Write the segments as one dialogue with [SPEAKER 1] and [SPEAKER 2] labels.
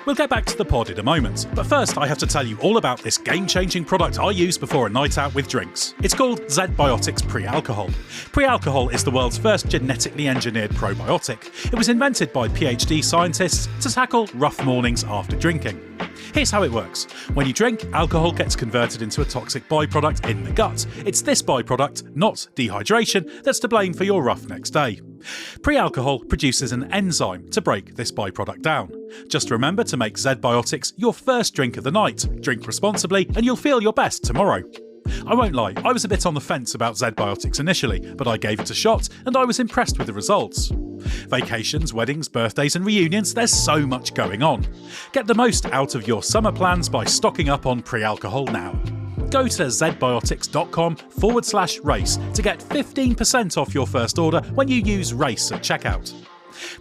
[SPEAKER 1] We'll get back to the pod in a moment, but first I have to tell you all about this game-changing product I use before a night out with drinks. It's called Zed Biotics Pre-Alcohol. Pre-alcohol is the world's first genetically engineered probiotic. It was invented by PhD scientists to tackle rough mornings after drinking. Here's how it works. When you drink, alcohol gets converted into a toxic byproduct in the gut. It's this byproduct, not dehydration, that's to blame for your rough next day. Pre-alcohol produces an enzyme to break this byproduct down. Just remember to make Zed Biotics your first drink of the night. Drink responsibly and you'll feel your best tomorrow. I won't lie, I was a bit on the fence about Zed Biotics initially, but I gave it a shot and I was impressed with the results. Vacations, weddings, birthdays and reunions, there's so much going on. Get the most out of your summer plans by stocking up on pre-alcohol now. Go to zedbiotics.com/race to get 15% off your first order when you use RACE at checkout.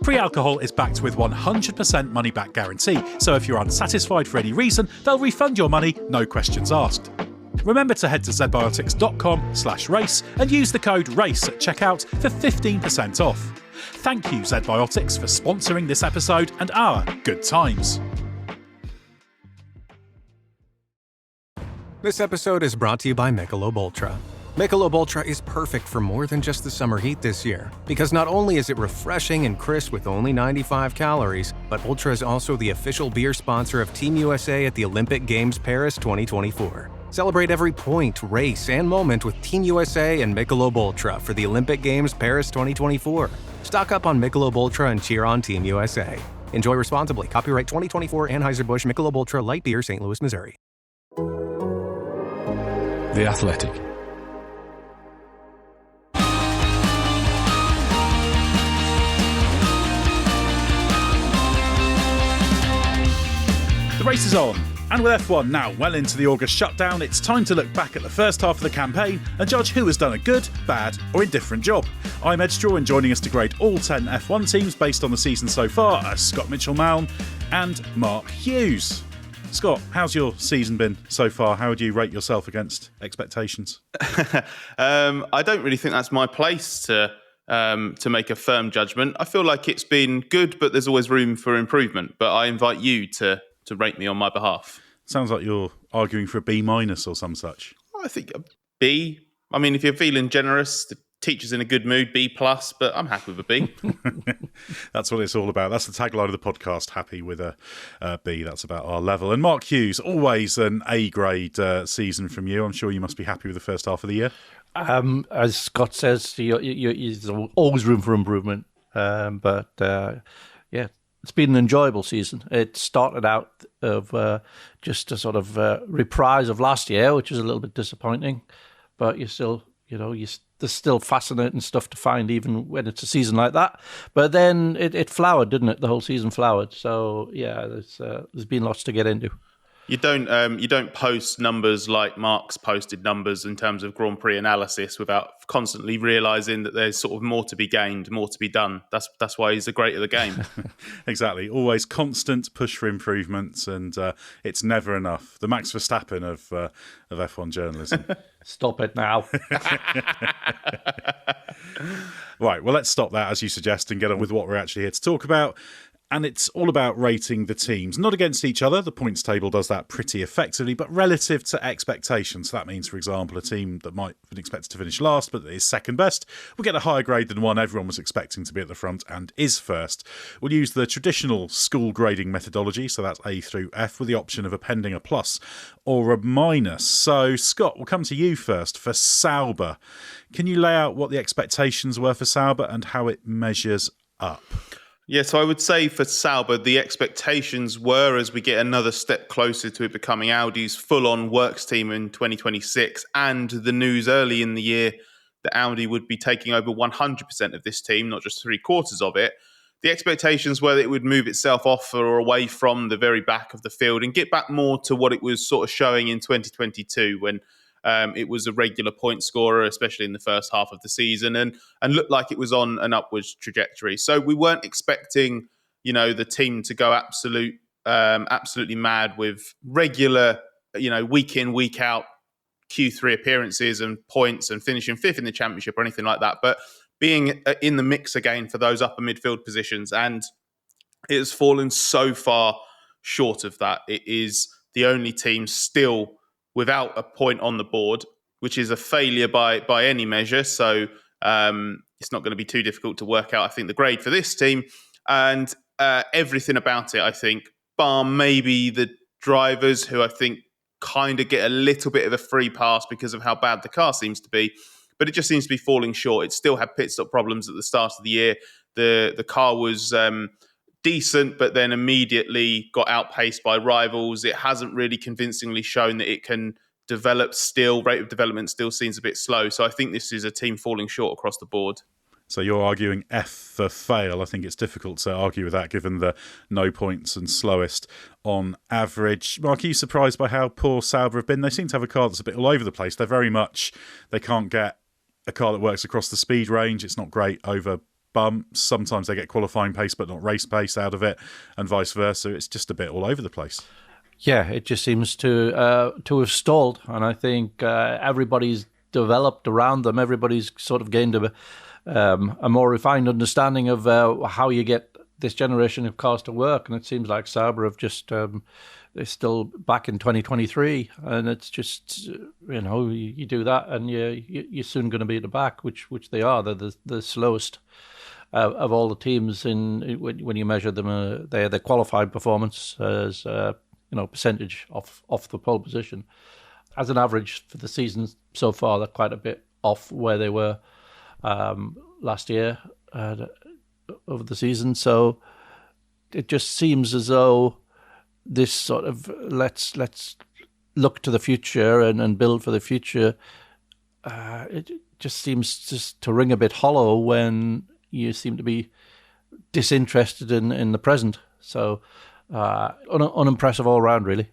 [SPEAKER 1] Pre-alcohol is backed with 100% money-back guarantee, so if you're unsatisfied for any reason, they'll refund your money, no questions asked. Remember to head to zedbiotics.com/race and use the code RACE at checkout for 15% off. Thank you, Zed Biotics, for sponsoring this episode and our good times.
[SPEAKER 2] This episode is brought to you by Michelob Ultra. Michelob Ultra is perfect for more than just the summer heat this year, because not only is it refreshing and crisp with only 95 calories, but Ultra is also the official beer sponsor of Team USA at the Olympic Games Paris 2024. Celebrate every point, race, and moment with Team USA and Michelob Ultra for the Olympic Games Paris 2024. Stock up on Michelob Ultra and cheer on Team USA. Enjoy responsibly. Copyright 2024 Anheuser-Busch Michelob Ultra Light Beer, St. Louis, Missouri.
[SPEAKER 3] The Athletic.
[SPEAKER 1] The race is on, and with F1 now well into the August shutdown, it's time to look back at the first half of the campaign and judge who has done a good, bad or indifferent job. I'm Edd Straw, and joining us to grade all 10 F1 teams based on the season so far are Scott Mitchell-Malm and Mark Hughes. Scott, how's your season been so far? How would you rate yourself against expectations?
[SPEAKER 4] I don't really think that's my place to make a firm judgment. I feel like it's been good, but there's always room for improvement. But I invite you to rate me on my behalf.
[SPEAKER 1] Sounds like you're arguing for a B- or some such.
[SPEAKER 4] I think a B. I mean, if you're feeling generous, the teacher's in a good mood, B+, but I'm happy with a B.
[SPEAKER 1] That's what it's all about. That's the tagline of the podcast, happy with a B. That's about our level. And Mark Hughes, always an A-grade season from you. I'm sure you must be happy with the first half of the year.
[SPEAKER 5] As Scott says, there's always room for improvement. But it's been an enjoyable season. It started out of just a sort of reprise of last year, which was a little bit disappointing. But you're still, there's still fascinating stuff to find, even when it's a season like that. But then it flowered, didn't it? The whole season flowered. So yeah, there's been lots to get into.
[SPEAKER 4] You don't post numbers like Mark's posted numbers in terms of Grand Prix analysis without constantly realising that there's sort of more to be gained, more to be done. That's why he's the great of the game.
[SPEAKER 1] Exactly. Always constant push for improvements, and it's never enough. The Max Verstappen of F1 journalism.
[SPEAKER 5] Stop it now.
[SPEAKER 1] Right, well, let's stop that, as you suggest, and get on with what we're actually here to talk about. And it's all about rating the teams, not against each other. The points table does that pretty effectively, but relative to expectations. So that means, for example, a team that might have been expected to finish last, but is second best, will get a higher grade than one everyone was expecting to be at the front and is first. We'll use the traditional school grading methodology, so that's A through F, with the option of appending a plus or a minus. So, Scott, we'll come to you first for Sauber. Can you lay out what the expectations were for Sauber and how it measures up?
[SPEAKER 4] Yeah, so I would say for Sauber, the expectations were, as we get another step closer to it becoming Audi's full-on works team in 2026, and the news early in the year that Audi would be taking over 100% of this team, not just 3/4 of it. The expectations were that it would move itself off or away from the very back of the field and get back more to what it was sort of showing in 2022 when it was a regular point scorer, especially in the first half of the season, and looked like it was on an upwards trajectory. So we weren't expecting, the team to go absolutely mad with regular, week in, week out Q3 appearances and points and finishing fifth in the championship or anything like that. But being in the mix again for those upper midfield positions, and it has fallen so far short of that. It is the only team still without a point on the board, which is a failure by any measure. So it's not going to be too difficult to work out, I think, the grade for this team. And everything about it, I think, bar maybe the drivers, who I think kind of get a little bit of a free pass because of how bad the car seems to be. But it just seems to be falling short. It still had pit stop problems at the start of the year. The car was decent, but then immediately got outpaced by rivals. It hasn't really convincingly shown that it can develop still. Rate of development still seems a bit slow. So I think this is a team falling short across the board.
[SPEAKER 1] So you're arguing F for fail. I think it's difficult to argue with that given the no points and slowest on average. Mark, are you surprised by how poor Sauber have been? They seem to have a car that's a bit all over the place. They can't get a car that works across the speed range. It's not great over bumps. Sometimes they get qualifying pace but not race pace out of it, and vice versa. It's just a bit all over the place.
[SPEAKER 5] Yeah, it just seems to have stalled, and I think everybody's developed around them. Everybody's sort of gained a more refined understanding of how you get this generation of cars to work, and it seems like Sauber have just they're still back in 2023, and it's just you do that and you're soon going to be at the back, which they are. They're the slowest of all the teams when you measure them. Their qualified performance as percentage off the pole position. As an average for the season so far, they're quite a bit off where they were last year over the season. So it just seems as though this sort of let's look to the future and build for the future. It just seems just to ring a bit hollow when you seem to be disinterested in the present. So unimpressive all round, really.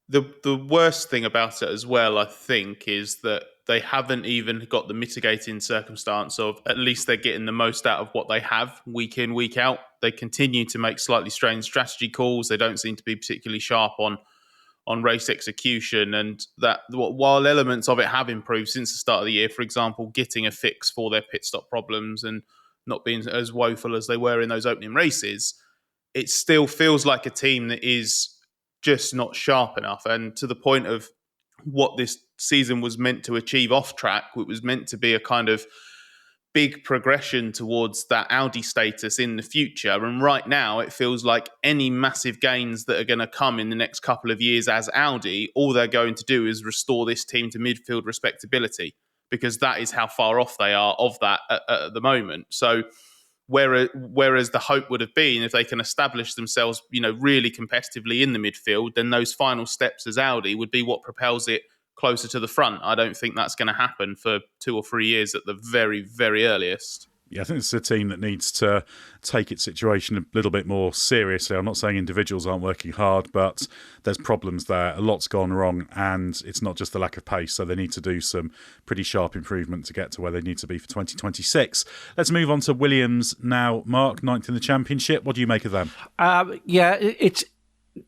[SPEAKER 4] The worst thing about it as well, I think, is that they haven't even got the mitigating circumstance of at least they're getting the most out of what they have week in, week out. They continue to make slightly strange strategy calls. They don't seem to be particularly sharp on race execution. And that while elements of it have improved since the start of the year, for example, getting a fix for their pit stop problems and not being as woeful as they were in those opening races, it still feels like a team that is just not sharp enough. And to the point of what this season was meant to achieve off track, it was meant to be a kind of big progression towards that Audi status in the future. And right now, it feels like any massive gains that are going to come in the next couple of years as Audi, all they're going to do is restore this team to midfield respectability, because that is how far off they are of that at the moment. So whereas the hope would have been if they can establish themselves, really competitively in the midfield, then those final steps as Audi would be what propels it closer to the front. I don't think that's going to happen for 2 or 3 years at the very, very earliest.
[SPEAKER 1] Yeah, I think it's a team that needs to take its situation a little bit more seriously. I'm not saying individuals aren't working hard, but there's problems there. A lot's gone wrong, and it's not just the lack of pace. So they need to do some pretty sharp improvement to get to where they need to be for 2026. Let's move on to Williams now. Mark, 9th in the championship. What do you make of them?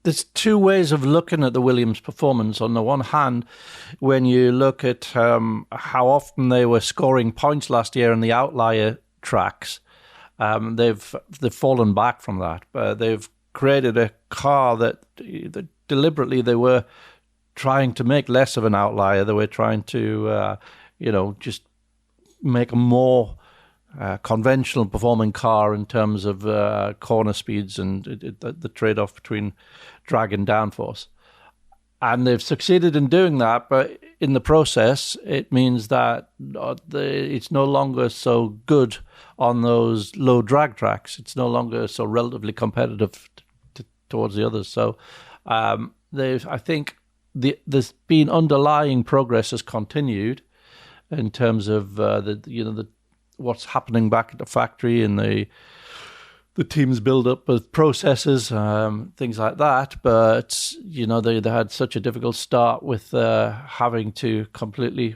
[SPEAKER 5] There's two ways of looking at the Williams performance. On the one hand, when you look at how often they were scoring points last year in the outlier tracks, they've fallen back from that. They've created a car that deliberately they were trying to make less of an outlier. They were trying to, just make a more conventional performing car in terms of corner speeds and the trade-off between drag and downforce. And they've succeeded in doing that, but in the process, it means that it's no longer so good on those low drag tracks. It's no longer so relatively competitive towards the others. So I think there's been underlying progress has continued in terms of what's happening back at the factory and the team's build up of processes, things like that. But, they had such a difficult start with having to completely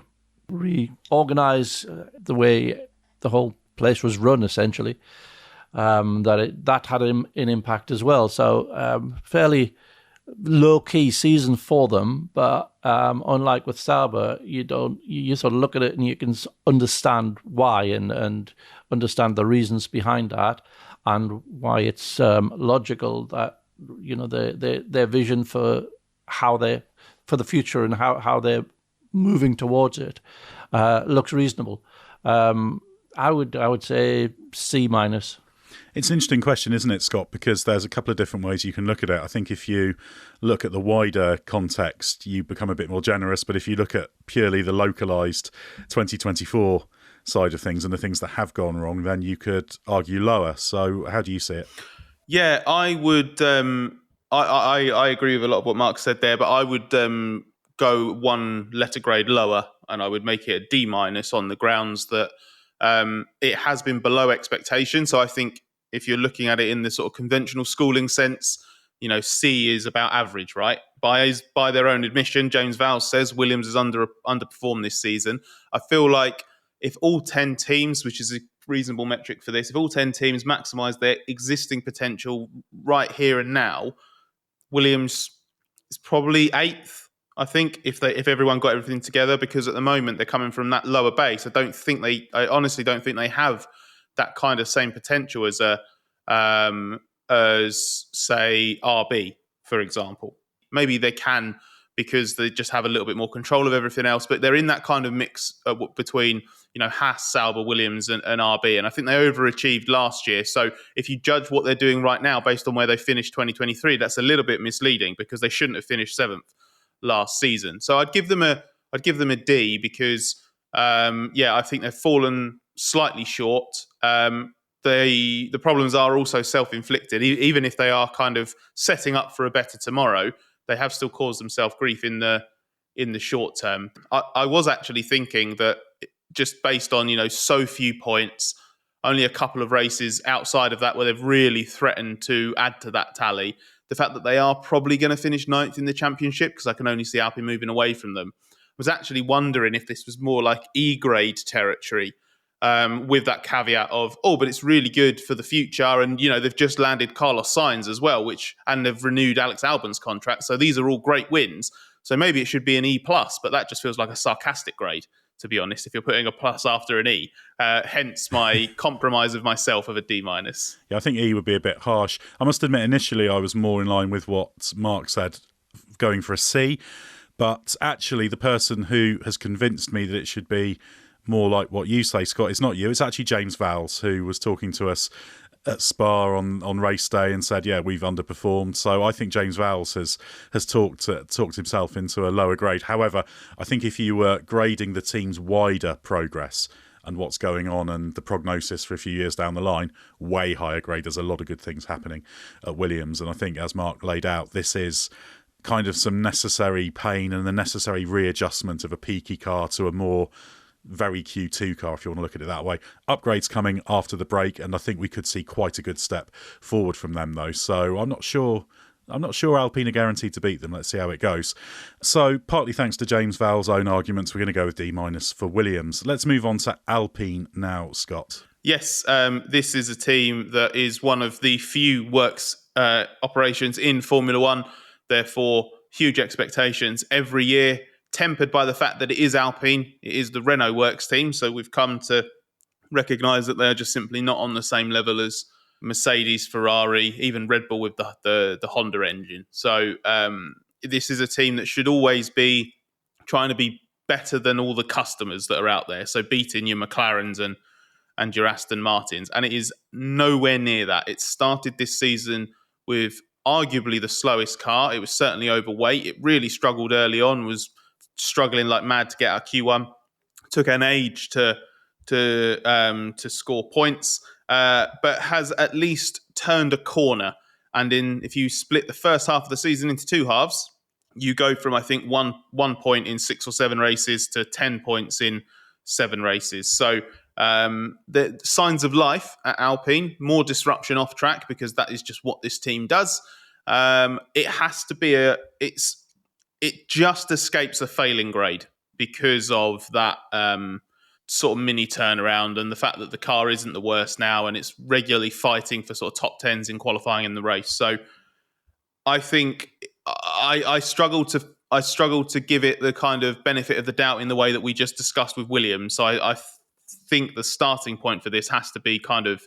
[SPEAKER 5] reorganize the way the whole place was run, essentially, that had an impact as well. So fairly low-key season for them, but unlike with Sauber, you sort of look at it and you can understand why and understand the reasons behind that, and why it's logical that their vision for the future and how they're moving towards it looks reasonable. I would say C minus.
[SPEAKER 1] It's an interesting question, isn't it, Scott? Because there's a couple of different ways you can look at it. I think if you look at the wider context, you become a bit more generous. But if you look at purely the localised 2024 side of things and the things that have gone wrong, then you could argue lower. So how do you see it?
[SPEAKER 4] Yeah, I would. I agree with a lot of what Mark said there, but I would go one letter grade lower, and I would make it a D minus on the grounds that it has been below expectation. So I think if you're looking at it in the sort of conventional schooling sense, C is about average, right? By their own admission, James Vowles says Williams has underperformed this season. I feel like if all 10 teams, which is a reasonable metric for this, if all 10 teams maximise their existing potential right here and now, Williams is probably 8th, I think, if everyone got everything together, because at the moment they're coming from that lower base. I honestly don't think they have that kind of same potential as say RB, for example. Maybe they can because they just have a little bit more control of everything else, but they're in that kind of mix between Haas, Sauber, Williams and RB, and I think they overachieved last year. So if you judge what they're doing right now based on where they finished 2023, that's a little bit misleading because they shouldn't have finished 7th last season. So I'd give them a D because I think they've fallen slightly short. The problems are also self-inflicted. Even if they are kind of setting up for a better tomorrow, they have still caused themselves grief in the short term. I was actually thinking that just based on so few points, only a couple of races outside of that where they've really threatened to add to that tally, the fact that they are probably going to finish 9th in the championship, because I can only see Alpine moving away from them, was actually wondering if this was more like E-grade territory, with that caveat of, but it's really good for the future. And, they've just landed Carlos Sainz as well, and they've renewed Alex Albon's contract. So these are all great wins. So maybe it should be an E+, but that just feels like a sarcastic grade, to be honest, if you're putting a plus after an E. Hence my compromise of myself of a D-.
[SPEAKER 1] Yeah, I think E would be a bit harsh. I must admit, initially I was more in line with what Mark said, going for a C. But actually, the person who has convinced me that it should be more like what you say, Scott, it's not you. It's actually James Vowles, who was talking to us at Spa on race day and said, yeah, we've underperformed. So I think James Vowles has talked himself into a lower grade. However, I think if you were grading the team's wider progress and what's going on and the prognosis for a few years down the line, way higher grade. There's a lot of good things happening at Williams. And I think, as Mark laid out, this is kind of some necessary pain and the necessary readjustment of a peaky car to a more very Q2 car, if you want to look at it that way. Upgrades coming after the break, and I think we could see quite a good step forward from them, though. So I'm not sure Alpine are guaranteed to beat them. Let's see how it goes. So partly thanks to James Vowles' own arguments, we're going to go with D- for Williams. Let's move on to Alpine now, Scott.
[SPEAKER 4] Yes, this is a team that is one of the few works operations in Formula One. Therefore, huge expectations every year, tempered by the fact that it is Alpine. It is the Renault works team. So we've come to recognise that they're just simply not on the same level as Mercedes, Ferrari, even Red Bull with the Honda engine. So this is a team that should always be trying to be better than all the customers that are out there. So beating your McLarens and your Aston Martins. And it is nowhere near that. It started this season with arguably the slowest car. It was certainly overweight. It really struggled early on, was struggling like mad to get out Q1. Took an age to score points, but has at least turned a corner. And if you split the first half of the season into two halves, you go from, I think, one point in 6 or 7 races to 10 points in 7 races. So the signs of life at Alpine, more disruption off track, because that is just what this team does. It has to be it just escapes a failing grade because of that sort of mini turnaround and the fact that the car isn't the worst now and it's regularly fighting for sort of top 10s in qualifying in the race. So I think I struggle to give it the kind of benefit of the doubt in the way that we just discussed with Williams. So I think the starting point for this has to be kind of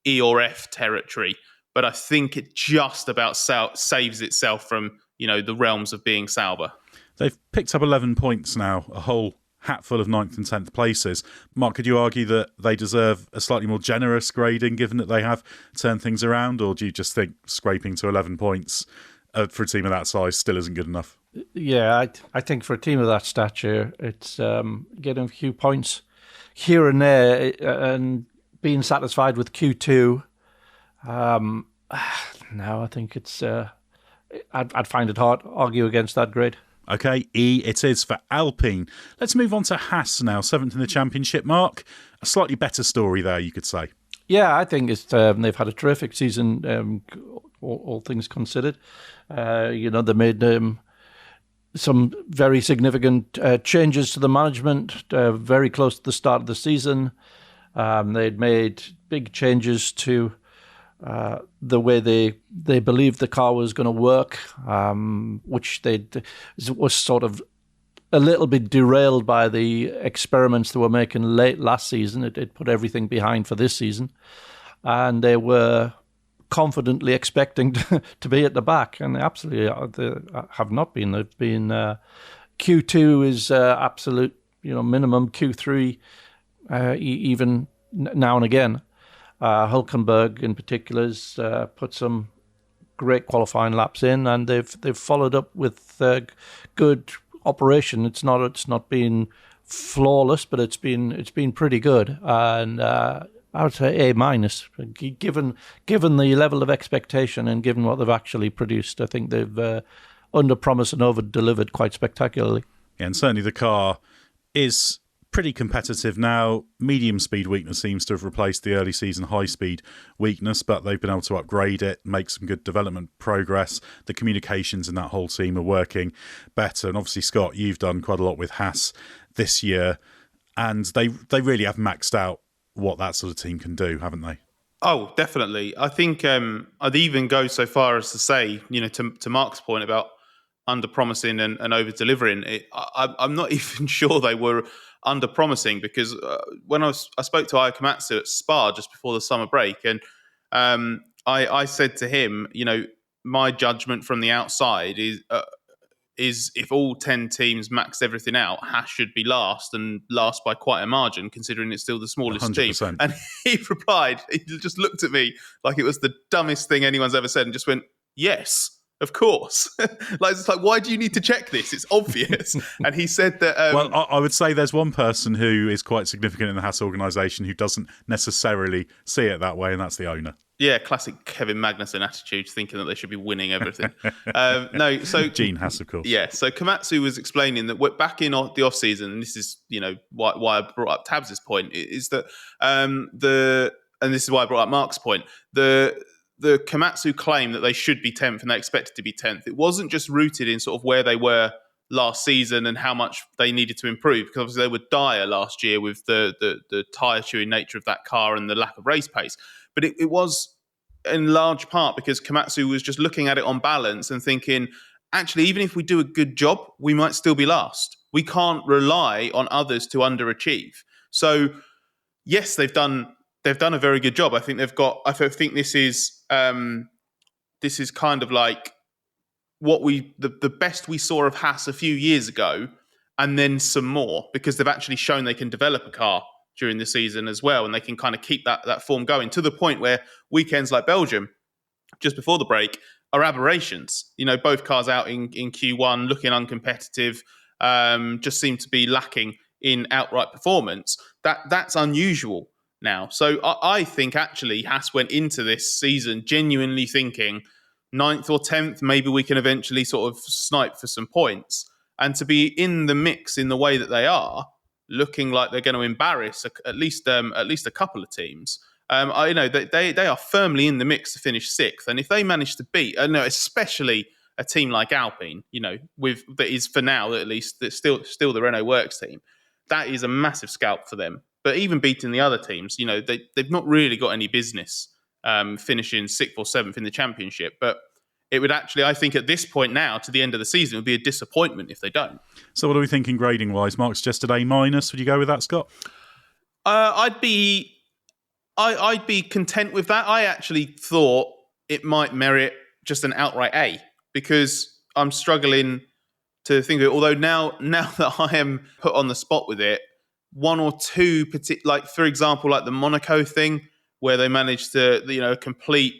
[SPEAKER 4] E or F territory, but I think it just about saves itself from, the realms of being Sauber.
[SPEAKER 1] They've picked up 11 points now, a whole hatful of 9th and 10th places. Mark, could you argue that they deserve a slightly more generous grading given that they have turned things around, or do you just think scraping to 11 points for a team of that size still isn't good enough?
[SPEAKER 5] Yeah, I think for a team of that stature, it's getting a few points here and there and being satisfied with Q2. Now I think it's... I'd find it hard to argue against that grade.
[SPEAKER 1] Okay, E it is for Alpine. Let's move on to Haas now, 7th in the championship, Mark. A slightly better story there, you could say.
[SPEAKER 5] Yeah, I think it's they've had a terrific season, all things considered. They made some very significant changes to the management very close to the start of the season. They'd made big changes to the way they believed the car was going to work, which was sort of a little bit derailed by the experiments they were making late last season. It put everything behind for this season, and they were confidently expecting to be at the back, and they absolutely have not been. They've been Q2 is absolute, minimum. Q3 even now and again. Hülkenberg in particular has put some great qualifying laps in, and they've followed up with good operation. It's not been flawless, but it's been pretty good, and I would say A-, given the level of expectation and given what they've actually produced. I think they've under-promised and over-delivered quite spectacularly.
[SPEAKER 1] Yeah, and certainly the car is pretty competitive now. Medium speed weakness seems to have replaced the early season high speed weakness, but they've been able to upgrade it, make some good development progress. The communications in that whole team are working better. And obviously, Scott, you've done quite a lot with Haas this year, and they really have maxed out what that sort of team can do, haven't they?
[SPEAKER 4] Oh, definitely. I think I'd even go so far as to say, to Mark's point about under-promising and over-delivering, I'm not even sure they were under-promising, because when I spoke to Ayao Komatsu at Spa just before the summer break, and I said to him, my judgment from the outside is if all 10 teams maxed everything out, Haas should be last, and last by quite a margin, considering it's still the smallest
[SPEAKER 1] 100%.
[SPEAKER 4] team. And he replied, he just looked at me like it was the dumbest thing anyone's ever said and just went, yes. Of course. It's like, why do you need to check this? It's obvious. And he said that...
[SPEAKER 1] well, I would say there's one person who is quite significant in the Haas organisation who doesn't necessarily see it that way, and that's the owner. Yeah,
[SPEAKER 4] classic Kevin Magnussen attitude, thinking that they should be winning everything. So
[SPEAKER 1] Gene Haas, of course.
[SPEAKER 4] Yeah, so Komatsu was explaining that back in the off-season, and this is, why I brought up Tabs' point, is that and this is why I brought up Mark's point, the Komatsu claim that they should be 10th and they expected to be 10th, it wasn't just rooted in sort of where they were last season and how much they needed to improve, because obviously they were dire last year with the tyre chewing nature of that car and the lack of race pace. But it was in large part because Komatsu was just looking at it on balance and thinking, actually, even if we do a good job, we might still be last. We can't rely on others to underachieve. So, yes, they've done a very good job. I think this is kind of like what the best we saw of Haas a few years ago, and then some more, because they've actually shown they can develop a car during the season as well, and they can kind of keep that form going to the point where weekends like Belgium, just before the break, are aberrations. Both cars out in Q1 looking uncompetitive, just seem to be lacking in outright performance. That's unusual now. So I think actually Haas went into this season genuinely thinking 9th or 10th, maybe we can eventually sort of snipe for some points. And to be in the mix in the way that they are, looking like they're going to embarrass at least a couple of teams. They are firmly in the mix to finish 6th. And if they manage to beat, especially a team like Alpine, that is for now at least, that's still the Renault Works team, that is a massive scalp for them. But even beating the other teams, they've not really got any business finishing 6th or 7th in the championship. But it would actually, I think at this point now, to the end of the season, it would be a disappointment if they don't.
[SPEAKER 1] So what are we thinking grading-wise? Mark suggested A-. Would you go with that, Scott? I'd
[SPEAKER 4] be content with that. I actually thought it might merit just an outright A, because I'm struggling to think of it. Although now that I am put on the spot with it, one or two, like for example, like the Monaco thing, where they managed to, complete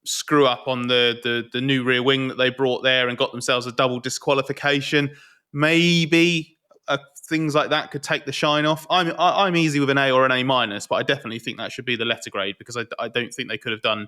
[SPEAKER 4] screw up on the new rear wing that they brought there and got themselves a double disqualification. Maybe things like that could take the shine off. I'm easy with an A or an A minus, but I definitely think that should be the letter grade, because I don't think they could have done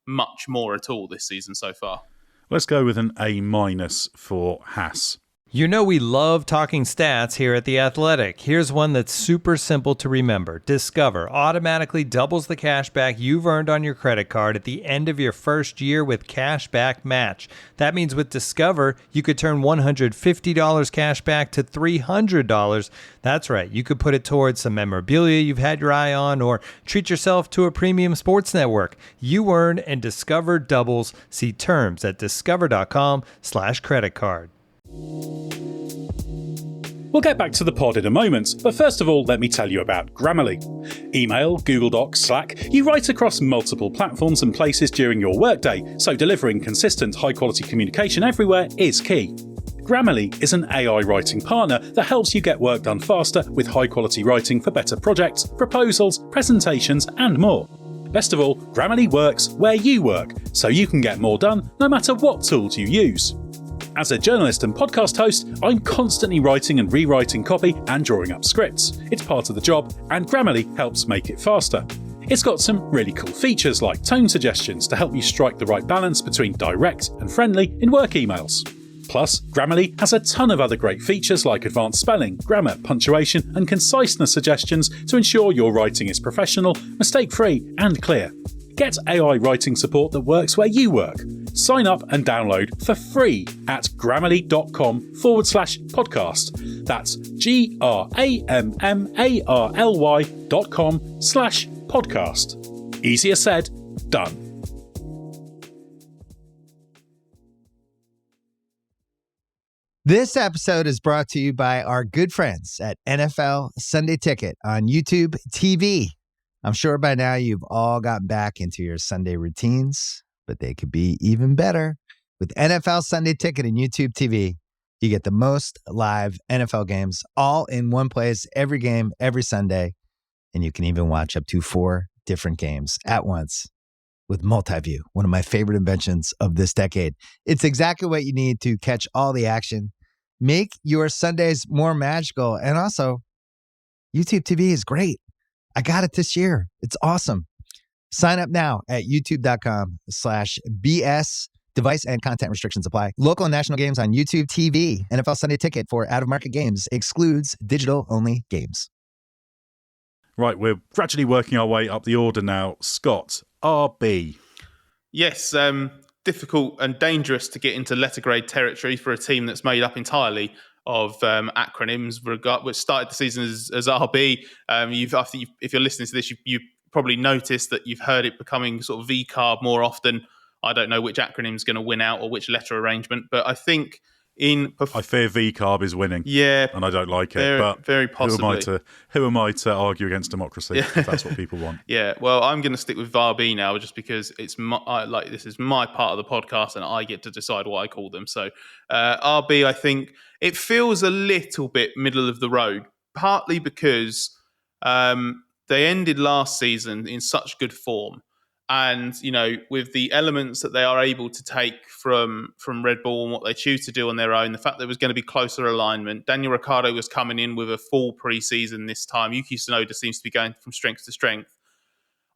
[SPEAKER 4] much more at all this season so far.
[SPEAKER 1] Let's go with an A minus for Haas.
[SPEAKER 3] You know we love talking stats here at The Athletic. Here's one that's super simple to remember. Discover automatically doubles the cash back you've earned on your credit card at the end of your first year with Cashback Match. That means with Discover, you could turn $150 cash back to $300. That's right, you could put it towards some memorabilia you've had your eye on, or treat yourself to a premium sports network. You earn and Discover doubles. See terms at discover.com/credit card.
[SPEAKER 1] We'll get back to the pod in a moment, but first of all, let me tell you about Grammarly. Email, Google Docs, Slack, you write across multiple platforms and places during your workday, so delivering consistent, high-quality communication everywhere is key. Grammarly is an AI writing partner that helps you get work done faster with high-quality writing for better projects, proposals, presentations, and more. Best of all, Grammarly works where you work, so you can get more done no matter what tools you use. As a journalist and podcast host, I'm constantly writing and rewriting copy and drawing up scripts. It's part of the job, and Grammarly helps make it faster. It's got some really cool features like tone suggestions to help you strike the right balance between direct and friendly in work emails. Plus, Grammarly has a ton of other great features like advanced spelling, grammar, punctuation, and conciseness suggestions to ensure your writing is professional, mistake-free, and clear. Get AI writing support that works where you work. Sign up and download for free at grammarly.com/podcast. That's grammarly.com/podcast. Easier said, done.
[SPEAKER 6] This episode is brought to you by our good friends at NFL Sunday Ticket on YouTube TV. I'm sure by now you've all gotten back into your Sunday routines, but they could be even better. With NFL Sunday Ticket and YouTube TV, you get the most live NFL games all in one place, every game, every Sunday, and you can even watch up to 4 different games at once with multi-view, one of my favorite inventions of this decade. It's exactly what you need to catch all the action, make your Sundays more magical, and also YouTube TV is great. I got it this year. It's awesome. Sign up now at youtube.com/BS. Device and content restrictions apply. Local and national games on YouTube TV. NFL Sunday Ticket for out-of-market games excludes digital-only games.
[SPEAKER 1] Right, we're gradually working our way up the order now. Scott, RB.
[SPEAKER 4] Yes, difficult and dangerous to get into letter grade territory for a team that's made up entirely of acronyms, which started the season as RB. If you're listening to this, you probably noticed that you've heard it becoming sort of V-carb more often. I don't know which acronym is going to win out or which letter arrangement, but I think
[SPEAKER 1] I fear V-carb is winning.
[SPEAKER 4] Yeah,
[SPEAKER 1] and I don't like it. But
[SPEAKER 4] very possibly.
[SPEAKER 1] Who am I to argue against democracy? If that's what people want.
[SPEAKER 4] Yeah, well, I'm going to stick with RB now, just because it's this is my part of the podcast, and I get to decide what I call them. So RB, I think it feels a little bit middle of the road, partly because they ended last season in such good form. And, with the elements that they are able to take from Red Bull and what they choose to do on their own, the fact that there was going to be closer alignment, Daniel Ricciardo was coming in with a full preseason this time. Yuki Tsunoda seems to be going from strength to strength.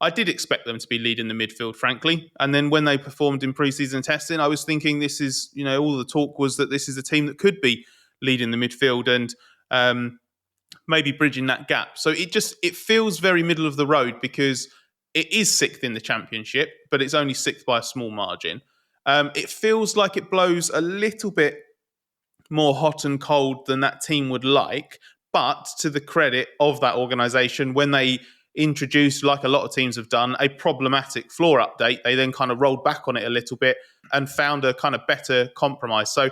[SPEAKER 4] I did expect them to be leading the midfield, frankly. And then when they performed in preseason testing, I was thinking this is, all the talk was that this is a team that could be leading the midfield and maybe bridging that gap. So it feels very middle of the road because it is 6th in the championship, but it's only 6th by a small margin. It feels like it blows a little bit more hot and cold than that team would like. But to the credit of that organisation, when they introduced, like a lot of teams have done, a problematic floor update, they then kind of rolled back on it a little bit and found a kind of better compromise. So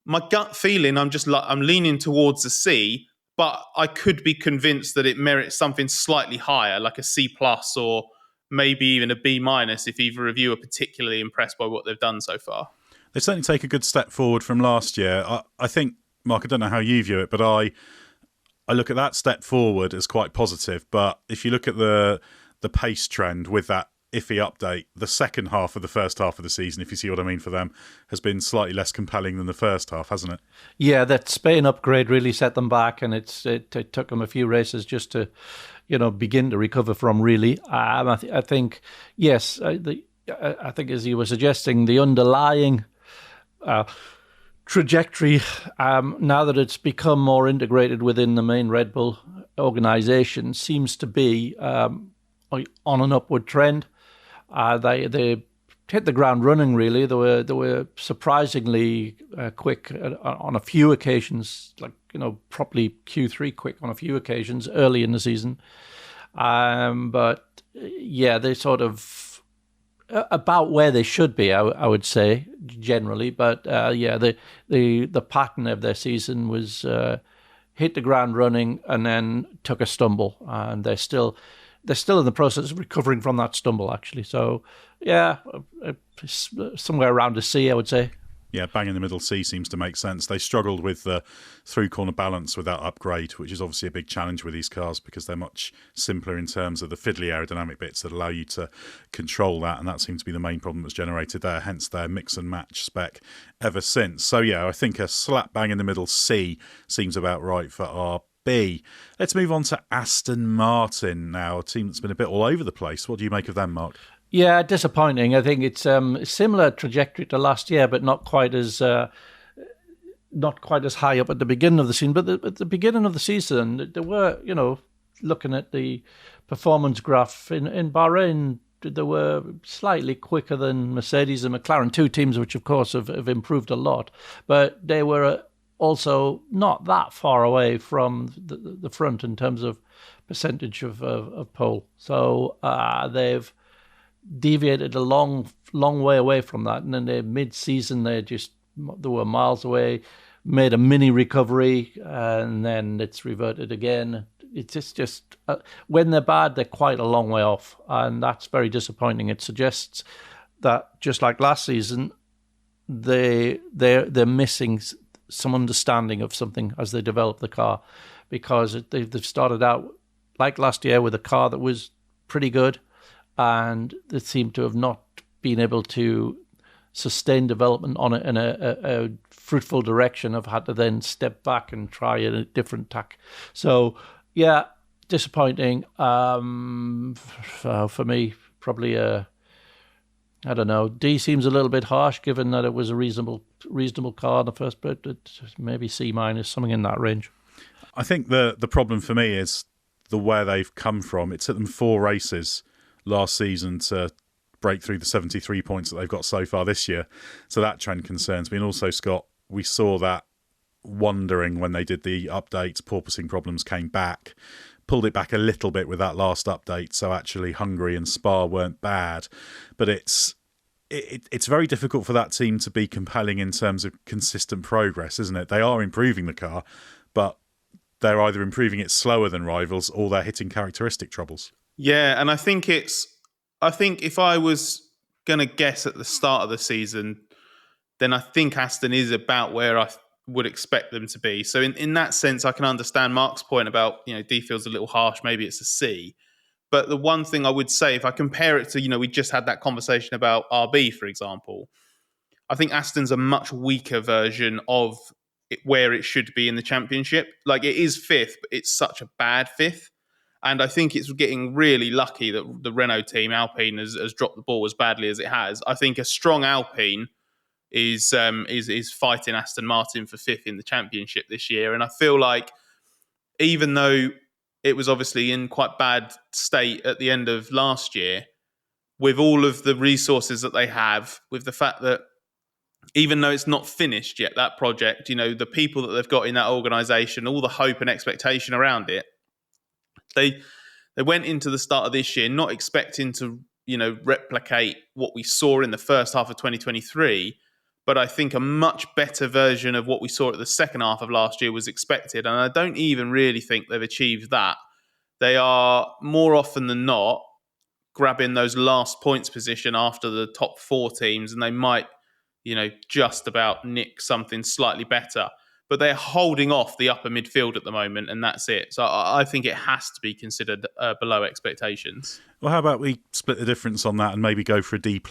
[SPEAKER 4] my gut feeling, I'm leaning towards a C, but I could be convinced that it merits something slightly higher, like a C plus or maybe even a B- if either of you are particularly impressed by what they've done so far.
[SPEAKER 1] They certainly take a good step forward from last year. I think, Mark, I don't know how you view it, but I look at that step forward as quite positive. But if you look at the pace trend with that iffy update, the second half of the first half of the season, if you see what I mean for them, has been slightly less compelling than the first half, hasn't it?
[SPEAKER 5] Yeah, that Spain upgrade really set them back, and it took them a few races just to, begin to recover from. Really, I think yes, I think as you were suggesting, the underlying trajectory, now that it's become more integrated within the main Red Bull organization, seems to be on an upward trend. They hit the ground running. Really, they were surprisingly quick on a few occasions, like probably Q3 quick on a few occasions early in the season. But yeah, they sort of about where they should be, I would say generally. But the pattern of their season was hit the ground running and then took a stumble, and they're still in the process of recovering from that stumble, actually. So yeah, somewhere around a C, I would say.
[SPEAKER 1] Yeah, bang in the middle C seems to make sense. They struggled with the through-corner balance with that upgrade, which is obviously a big challenge with these cars because they're much simpler in terms of the fiddly aerodynamic bits that allow you to control that, and that seems to be the main problem that's generated there, hence their mix-and-match spec ever since. So yeah, I think a slap bang in the middle C seems about right for RB. Let's move on to Aston Martin now, a team that's been a bit all over the place. What do you make of them, Mark?
[SPEAKER 5] Yeah, disappointing. I think it's a similar trajectory to last year, but not quite as high up at the beginning of the season. But at the beginning of the season, there were, looking at the performance graph in Bahrain, they were slightly quicker than Mercedes and McLaren, two teams which, of course, have improved a lot. But they were also not that far away from the front in terms of percentage of pole. So they've deviated a long way away from that, and then they mid-season they were miles away, made a mini recovery, and then it's reverted again. It's just when they're bad, they're quite a long way off, and that's very disappointing. It suggests that just like last season, they're missing some understanding of something as they develop the car, because they've started out like last year with a car that was pretty good, and they seem to have not been able to sustain development on it in a fruitful direction. Have had to then step back and try a different tack. So yeah, disappointing. For me, probably I don't know. D seems a little bit harsh, given that it was a reasonable car in the first, but maybe C-, something in that range.
[SPEAKER 1] I think the problem for me is where they've come from. It took them 4 races last season to break through the 73 points that they've got so far this year. So that trend concerns me. And also, Scott, we saw that wandering when they did the updates, porpoising problems came back, pulled it back a little bit with that last update. So actually Hungary and Spa weren't bad. But it's very difficult for that team to be compelling in terms of consistent progress, isn't it? They are improving the car, but they're either improving it slower than rivals or they're hitting characteristic troubles.
[SPEAKER 4] Yeah, and I think if I was going to guess at the start of the season, then I think Aston is about where I would expect them to be. So in that sense, I can understand Mark's point about, D feels a little harsh, maybe it's a C. But the one thing I would say, if I compare it to, we just had that conversation about RB, for example, I think Aston's a much weaker version of where it should be in the championship. Like, it is 5th, but it's such a bad 5th. And I think it's getting really lucky that the Renault team, Alpine, has dropped the ball as badly as it has. I think a strong Alpine is fighting Aston Martin for 5th in the championship this year. And I feel like even though it was obviously in quite bad state at the end of last year, with all of the resources that they have, with the fact that even though it's not finished yet, that project, the people that they've got in that organisation, all the hope and expectation around it, They went into the start of this year not expecting to, replicate what we saw in the first half of 2023, but I think a much better version of what we saw at the second half of last year was expected, and I don't even really think they've achieved that. They are, more often than not, grabbing those last points position after the top 4 teams, and they might, just about nick something slightly better. But they're holding off the upper midfield at the moment, and that's it. So I think it has to be considered below expectations.
[SPEAKER 1] Well, how about we split the difference on that and maybe go for a D+?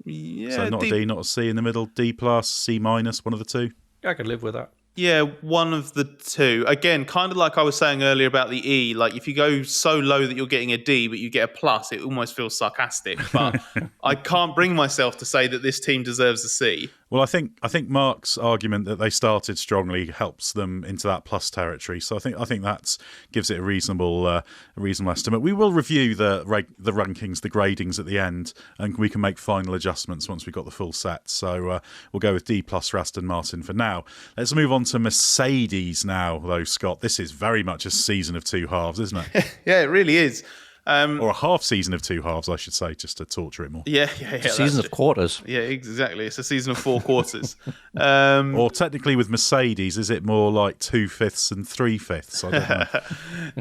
[SPEAKER 4] Yeah,
[SPEAKER 1] so not a D, not a C in the middle, D+, C-, one of the two.
[SPEAKER 5] I could live with that.
[SPEAKER 4] Yeah, one of the two. Again, kind of like I was saying earlier about the E, like if you go so low that you're getting a D, but you get a plus, it almost feels sarcastic. But I can't bring myself to say that this team deserves a C.
[SPEAKER 1] Well, I think Mark's argument that they started strongly helps them into that plus territory. So I think that gives it a reasonable estimate. We will review the rankings, the gradings at the end, and we can make final adjustments once we've got the full set. So we'll go with D+ for Aston Martin for now. Let's move on to Mercedes now, though, Scott. This is very much a season of two halves, isn't it?
[SPEAKER 4] Yeah, it really is.
[SPEAKER 1] Or a half season of two halves, I should say, just to torture it more.
[SPEAKER 4] Yeah.
[SPEAKER 5] It's a season of quarters.
[SPEAKER 4] Yeah, exactly. It's a season of 4 quarters.
[SPEAKER 1] Or technically with Mercedes, is it more like 2/5 and 3/5? I don't know.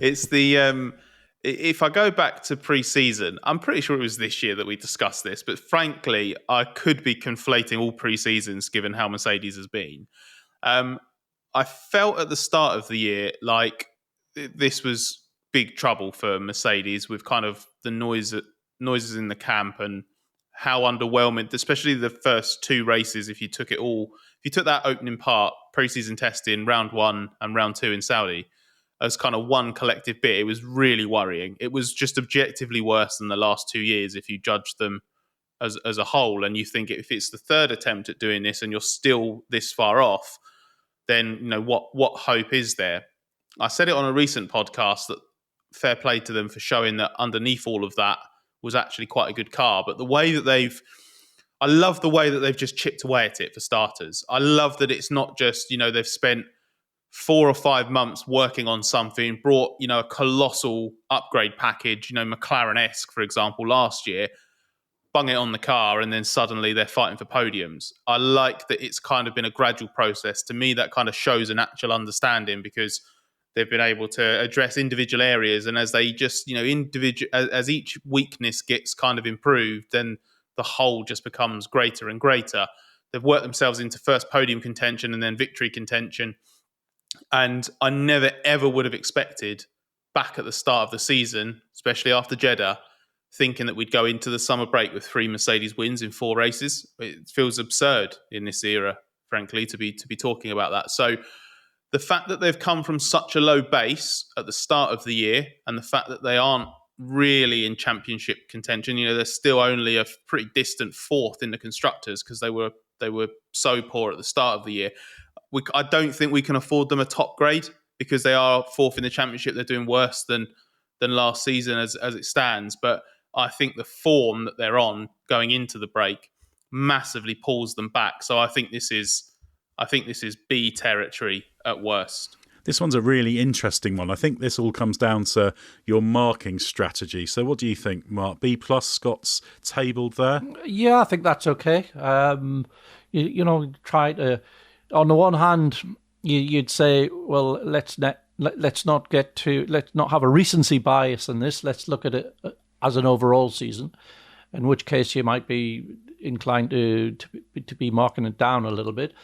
[SPEAKER 4] It's the... if I go back to pre-season, I'm pretty sure it was this year that we discussed this, but frankly, I could be conflating all pre-seasons given how Mercedes has been. I felt at the start of the year like this was big trouble for Mercedes with kind of the noises in the camp and how underwhelming, especially the first 2 races. If you took that opening part, pre-season testing, round 1 and round 2 in Saudi, as kind of one collective bit, it was really worrying. It was just objectively worse than the last 2 years if you judge them as a whole. And you think if it's the 3rd attempt at doing this and you're still this far off, then what hope is there? I said it on a recent podcast that fair play to them for showing that underneath all of that was actually quite a good car. But I love the way that they've just chipped away at it for starters. I love that it's not just, they've spent 4 or 5 months working on something, brought, a colossal upgrade package, McLaren-esque, for example, last year, bung it on the car, and then suddenly they're fighting for podiums. I like that it's kind of been a gradual process. To me, that kind of shows an actual understanding because they've been able to address individual areas, and as they just, as each weakness gets kind of improved, then the whole just becomes greater and greater. They've worked themselves into first podium contention and then victory contention. And I never, ever would have expected back at the start of the season, especially after Jeddah, thinking that we'd go into the summer break with 3 Mercedes wins in 4 races. It feels absurd in this era, frankly, to be talking about that. So the fact that they've come from such a low base at the start of the year, and the fact that they aren't really in championship contention, they're still only a pretty distant 4th in the constructors because they were so poor at the start of the year. I don't think we can afford them a top grade because they are 4th in the championship. They're doing worse than last season as it stands. But I think the form that they're on going into the break massively pulls them back. So I think this is B territory at worst.
[SPEAKER 1] This one's a really interesting one. I think this all comes down to your marking strategy. So what do you think, Mark? B+, Scott's tabled there?
[SPEAKER 5] Yeah, I think that's okay. Try to... On the one hand, you'd say, well, let's not have a recency bias in this. Let's look at it as an overall season, in which case you might be inclined to be marking it down a little bit.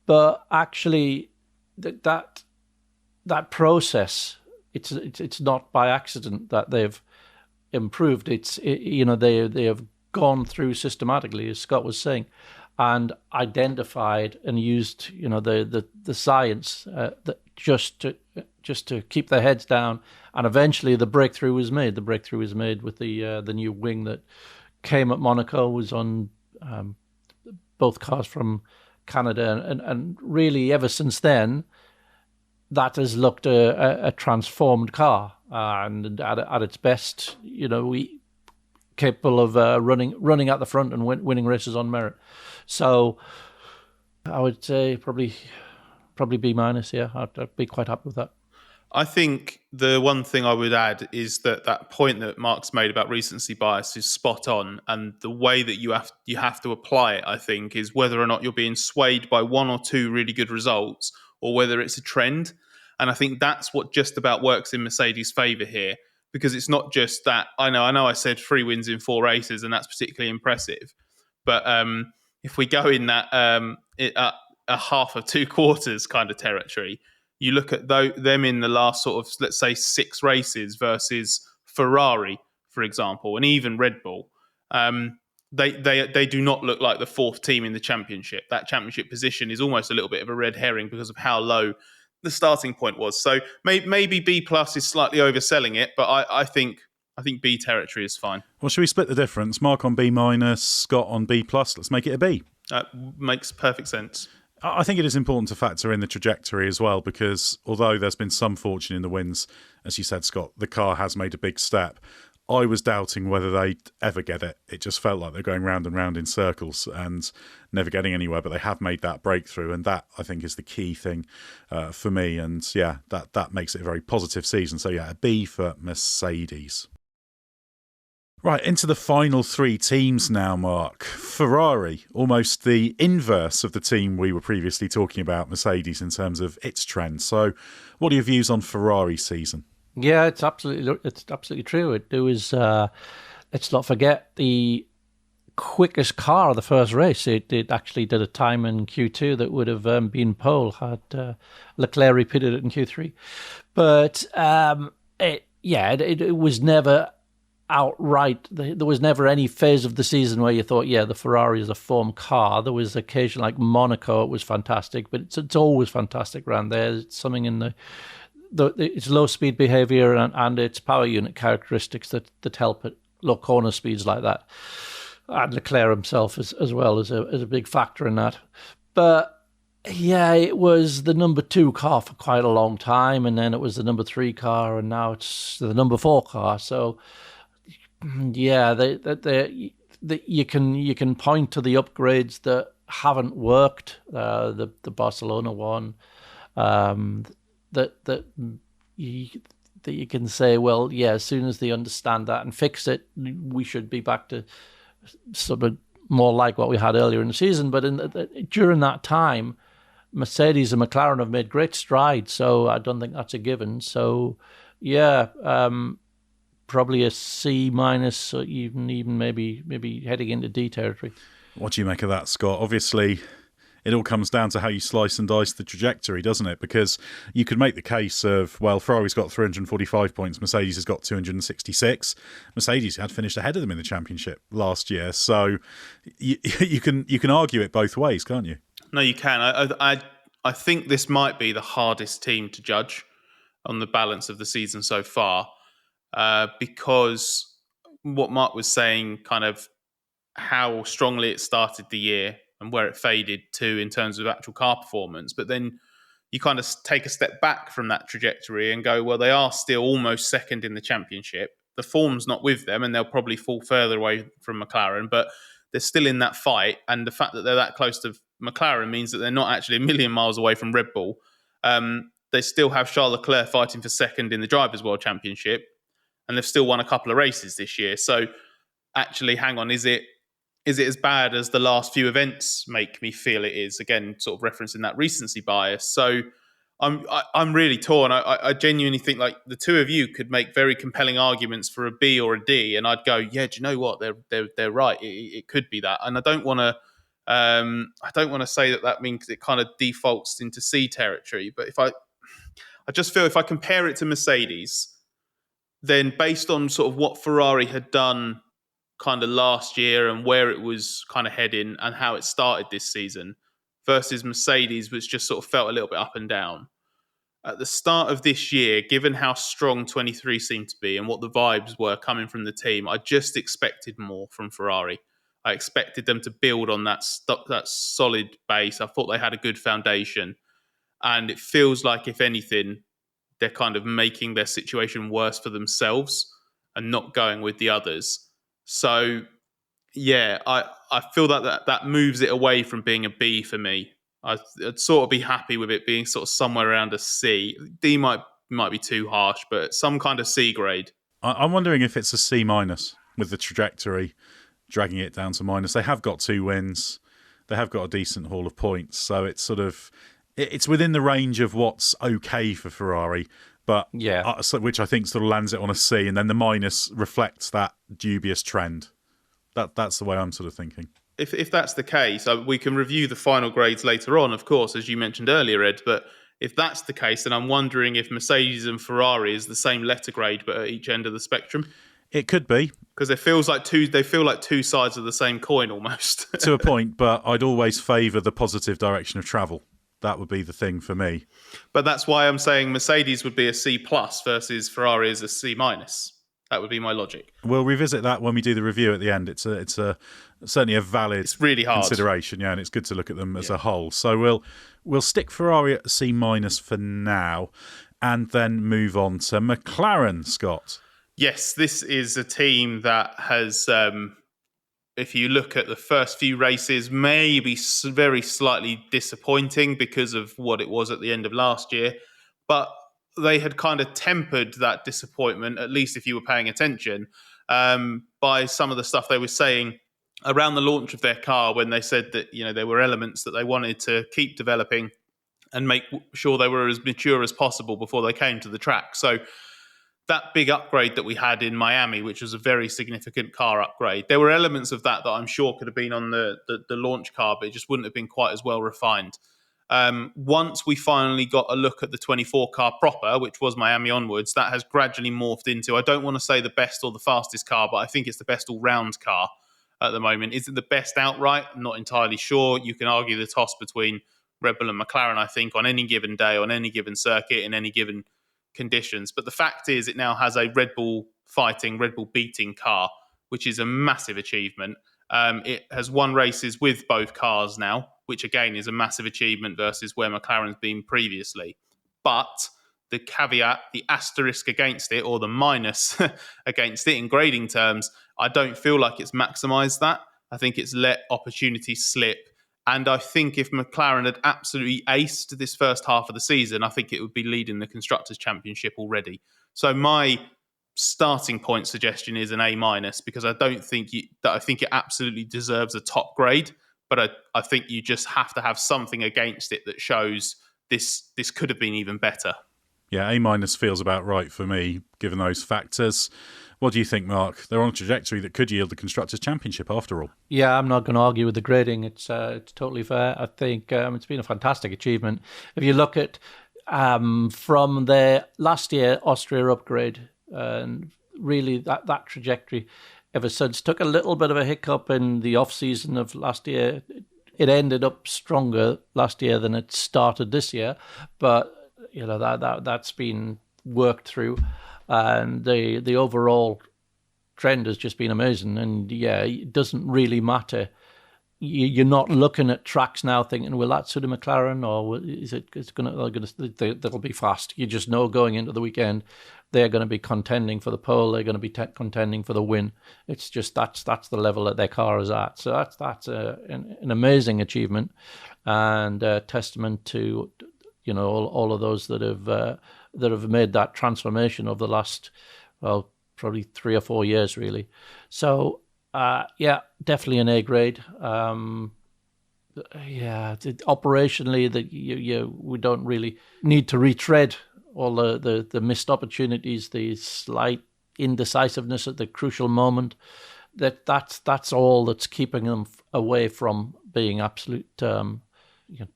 [SPEAKER 5] But actually, that process, it's not by accident that they've improved. They have gone through systematically, as Scott was saying, and identified and used the science just to keep their heads down, and eventually the breakthrough was made. The breakthrough was made with the new wing that came at Monaco, was on both cars from Canada, and really ever since then that has looked a transformed car, and at its best, we capable of running at the front and winning races on merit. So I would say probably B-. Yeah, I'd be quite happy with that.
[SPEAKER 4] I think the one thing I would add is that point that Mark's made about recency bias is spot on, and the way that you have to apply it, I think, is whether or not you're being swayed by 1 or 2 really good results, or whether it's a trend. And I think that's what just about works in Mercedes' favour here. because it's not just that. I know I said 3 wins in 4 races, and that's particularly impressive. But if we go in that a half of 2 quarters kind of territory, you look at them in the last sort of, let's say, 6 races versus Ferrari, for example, and even Red Bull. They do not look like the 4th team in the championship. That championship position is almost a little bit of a red herring because of how low the starting point was. So maybe B+ is slightly overselling it, but I think B territory is fine.
[SPEAKER 1] Well, should we split the difference? Mark on B-, Scott on B+. Let's make it a B.
[SPEAKER 4] Makes perfect sense.
[SPEAKER 1] I think it is important to factor in the trajectory as well, because although there's been some fortune in the wins, as you said, Scott, the car has made a big step. I was doubting whether they'd ever get it. It just felt like they're going round and round in circles and never getting anywhere, but they have made that breakthrough, and that, I think, is the key thing for me. And yeah, that makes it a very positive season. So yeah, a B for Mercedes. Right, into the final 3 teams now, Mark. Ferrari, almost the inverse of the team we were previously talking about, Mercedes, in terms of its trend. So what are your views on Ferrari's season?
[SPEAKER 5] Yeah, it's absolutely true. It was, let's not forget, the quickest car of the first race. It actually did a time in Q2 that would have been pole had Leclerc repeated it in Q3. But it was never outright. There was never any phase of the season where you thought, yeah, the Ferrari is a form car. There was occasion like Monaco, it was fantastic, but it's always fantastic around there. It's something in its low speed behavior and its power unit characteristics that help at low corner speeds like that. And Leclerc himself as well is a big factor in that. But yeah, it was the number 2 car for quite a long time, and then it was the number 3 car, and now it's the number 4 car. So yeah, you can point to the upgrades that haven't worked. The Barcelona one. That you can say, well, yeah, as soon as they understand that and fix it, we should be back to sort of more like what we had earlier in the season. But during that time, Mercedes and McLaren have made great strides, so I don't think that's a given. So, yeah, probably a C-, or even maybe heading into D territory.
[SPEAKER 1] What do you make of that, Scott? Obviously, it all comes down to how you slice and dice the trajectory, doesn't it? Because you could make the case of, well, Ferrari's got 345 points, Mercedes has got 266. Mercedes had finished ahead of them in the championship last year, so you can argue it both ways, can't you?
[SPEAKER 4] No, you can. I think this might be the hardest team to judge on the balance of the season so far, because what Mark was saying, kind of how strongly it started the year and where it faded to in terms of actual car performance. But then you kind of take a step back from that trajectory and go, well, they are still almost second in the championship. The form's not with them, and they'll probably fall further away from McLaren, but they're still in that fight. And the fact that they're that close to McLaren means that they're not actually a million miles away from Red Bull. They still have Charles Leclerc fighting for second in the Drivers' World Championship, and they've still won a couple of races this year. So actually, hang on, is it as bad as the last few events make me feel it is? Again, sort of referencing that recency bias. So I'm really torn. I genuinely think like the two of you could make very compelling arguments for a B or a D, and I'd go, yeah, do you know what? They're right. It could be that, and I don't want to say that means it kind of defaults into C territory. But I just feel if I compare it to Mercedes, then based on sort of what Ferrari had done kind of last year and where it was kind of heading and how it started this season versus Mercedes, which just sort of felt a little bit up and down. At the start of this year, given how strong 23 seemed to be and what the vibes were coming from the team, I just expected more from Ferrari. I expected them to build on that solid base. I thought they had a good foundation. And it feels like, if anything, they're kind of making their situation worse for themselves and not going with the others. So, yeah, I feel that moves it away from being a B for me. I'd sort of be happy with it being sort of somewhere around a C. D might be too harsh, but some kind of C grade.
[SPEAKER 1] I'm wondering if it's a C- with the trajectory dragging it down to minus. They have got 2 wins. They have got a decent haul of points. So it's sort of, it's within the range of what's okay for Ferrari. but
[SPEAKER 5] Yeah.
[SPEAKER 1] which I think sort of lands it on a C, and then the minus reflects that dubious trend. That's the way I'm sort of thinking.
[SPEAKER 4] If that's the case, we can review the final grades later on, of course, as you mentioned earlier, Ed. But if that's the case, then I'm wondering if Mercedes and Ferrari is the same letter grade, but at each end of the spectrum.
[SPEAKER 1] It could be,
[SPEAKER 4] because they feel like two sides of the same coin almost.
[SPEAKER 1] to a point, but I'd always favour the positive direction of travel. That would be the thing for me.
[SPEAKER 4] But that's why I'm saying Mercedes would be a C plus versus Ferrari is a C minus. That would be my logic.
[SPEAKER 1] We'll revisit that when we do the review at the end. It's certainly a valid
[SPEAKER 4] it's really hard.
[SPEAKER 1] consideration, and it's good to look at them as a whole. So we'll stick Ferrari at C minus for now, and then move on to McLaren, Scott.
[SPEAKER 4] Yes, this is a team that has, if you look at the first few races, maybe very slightly disappointing because of what it was at the end of last year. But they had kind of tempered that disappointment, at least if you were paying attention, by some of the stuff they were saying around the launch of their car, when they said that there were elements that they wanted to keep developing and make sure they were as mature as possible before they came to the track. So that big upgrade that we had in Miami, which was a very significant car upgrade, there were elements of that I'm sure could have been on the launch car, but it just wouldn't have been quite as well refined. Once we finally got a look at the 24 car proper, which was Miami onwards, that has gradually morphed into, I don't want to say the best or the fastest car, but I think it's the best all-round car at the moment. Is it the best outright? I'm not entirely sure. You can argue the toss between Red Bull and McLaren, I think, on any given day, on any given circuit, in any given conditions. But the fact is, it now has a Red Bull fighting, Red Bull beating car, which is a massive achievement. It has won races with both cars now, which again is a massive achievement versus where McLaren's been previously. But the caveat, the asterisk against it, or the minus against it in grading terms, I don't feel like it's maximised that. I think it's let opportunities slip. And I think if McLaren had absolutely aced this first half of the season, I think it would be leading the Constructors' Championship already. So my starting point suggestion is an A minus, because I don't think I think it absolutely deserves a top grade, but I think you just have to have something against it that shows this could have been even better.
[SPEAKER 1] Yeah, A minus feels about right for me, given those factors. What do you think, Mark? They're on a trajectory that could yield the Constructors' Championship after all.
[SPEAKER 5] Yeah, I'm not going to argue with the grading. It's totally fair. I think it's been a fantastic achievement. If you look at from the last year Austria upgrade, and really that trajectory ever since, took a little bit of a hiccup in the off-season of last year. It ended up stronger last year than it started this year, but that's been worked through. And the overall trend has just been amazing. And yeah, it doesn't really matter. You're not looking at tracks now thinking, will that suit a McLaren, or is they'll be fast. You just know going into the weekend they're going to be contending for the pole. They're going to be contending for the win. It's just that's the level that their car is at. So that's an amazing achievement, and a testament to all of those that have made that transformation over the last, probably 3 or 4 years, really. So, definitely an A grade. Operationally, we don't really need to retread all the missed opportunities, the slight indecisiveness at the crucial moment. That's all that's keeping them away from being absolute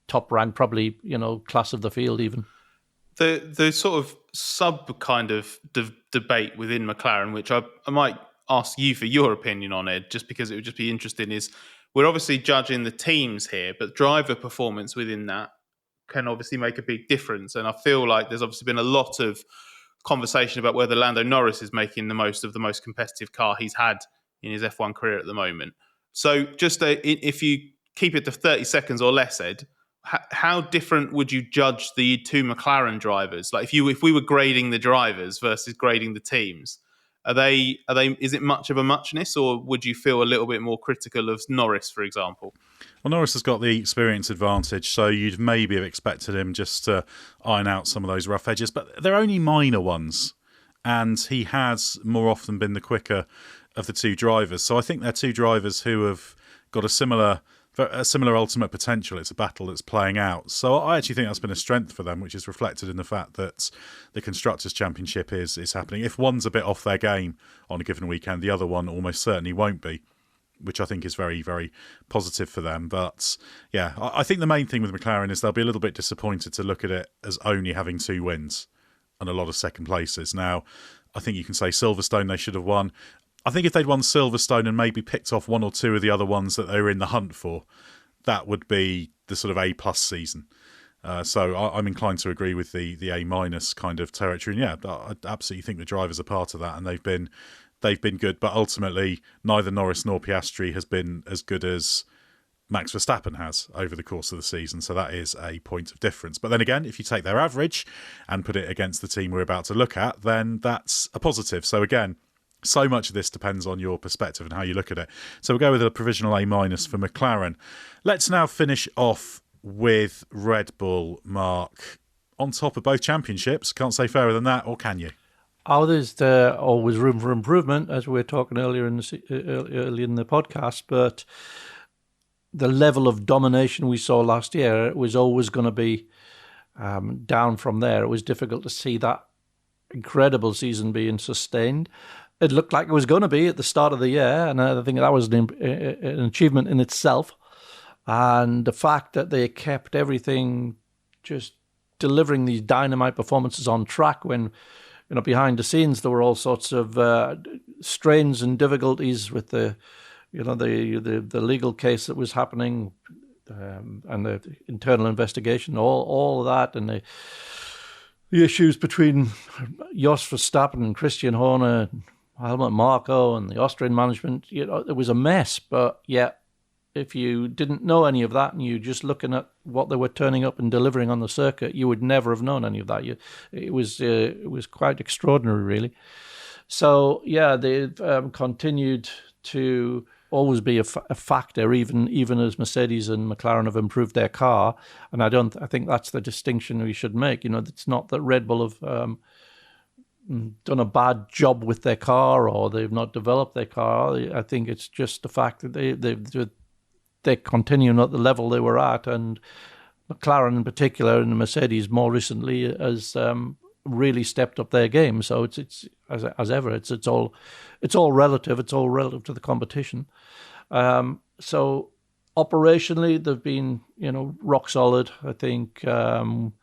[SPEAKER 5] top rank, probably class of the field even.
[SPEAKER 4] The sort of sub kind of debate within McLaren, which I might ask you for your opinion on, Ed, just because it would just be interesting, is we're obviously judging the teams here, but driver performance within that can obviously make a big difference. And I feel like there's obviously been a lot of conversation about whether Lando Norris is making the most of the most competitive car he's had in his F1 career at the moment. So just if you keep it to 30 seconds or less, Ed, how different would you judge the two McLaren drivers? Like if we were grading the drivers versus grading the teams, are they? Is it much of a muchness, or would you feel a little bit more critical of Norris, for example?
[SPEAKER 1] Well, Norris has got the experience advantage, so you'd maybe have expected him just to iron out some of those rough edges, but they're only minor ones, and he has more often been the quicker of the two drivers. So I think they're two drivers who have got a similar a similar ultimate potential. It's a battle that's playing out. So I actually think that's been a strength for them, which is reflected in the fact that the Constructors' Championship is happening. If one's a bit off their game on a given weekend, the other one almost certainly won't be, which I think is very, very positive for them. But yeah, I think the main thing with McLaren is they'll be a little bit disappointed to look at it as only having 2 wins and a lot of second places. Now, I think you can say Silverstone they should have won. I think if they'd won Silverstone and maybe picked off 1 or 2 of the other ones that they were in the hunt for, that would be the sort of A+ season. So I'm inclined to agree with the A- kind of territory. And yeah, I absolutely think the drivers are part of that, and they've been good. But ultimately, neither Norris nor Piastri has been as good as Max Verstappen has over the course of the season. So that is a point of difference. But then again, if you take their average and put it against the team we're about to look at, then that's a positive. So again, so much of this depends on your perspective and how you look at it. So we'll go with a provisional A- for McLaren. Let's now finish off with Red Bull, Mark. On top of both championships, can't say fairer than that, or can you?
[SPEAKER 5] Oh, there's always room for improvement, as we were talking earlier in the podcast. But the level of domination we saw last year was always going to be down from there. It was difficult to see that incredible season being sustained. It looked like it was going to be at the start of the year, and I think that was an achievement in itself. And the fact that they kept everything just delivering these dynamite performances on track when, behind the scenes there were all sorts of strains and difficulties with the legal case that was happening and the internal investigation, all of that, and the issues between Jos Verstappen and Christian Horner, Helmut Marko and the Austrian management. It was a mess, but yeah, if you didn't know any of that and you just looking at what they were turning up and delivering on the circuit, you would never have known any of that. It was quite extraordinary, really. So yeah, they've continued to always be a factor, even as Mercedes and McLaren have improved their car. And I think that's the distinction we should make. It's not that Red Bull have done a bad job with their car or they've not developed their car. I think it's just the fact that they're continuing at the level they were at, and McLaren in particular and Mercedes more recently has really stepped up their game. So it's as ever, it's all relative. It's all relative to the competition. So operationally, they've been rock solid. I think when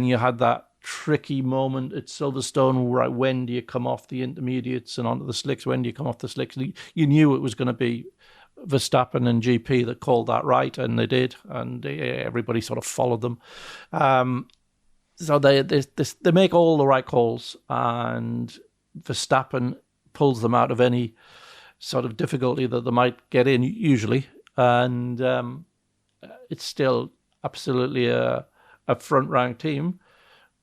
[SPEAKER 5] you had that tricky moment at Silverstone, right, when do you come off the intermediates and onto the slicks? When do you come off the slicks? You knew it was going to be Verstappen and GP that called that right, and they did, and everybody sort of followed them. So they make all the right calls, and Verstappen pulls them out of any sort of difficulty that they might get in usually, and it's still absolutely a front-rank team.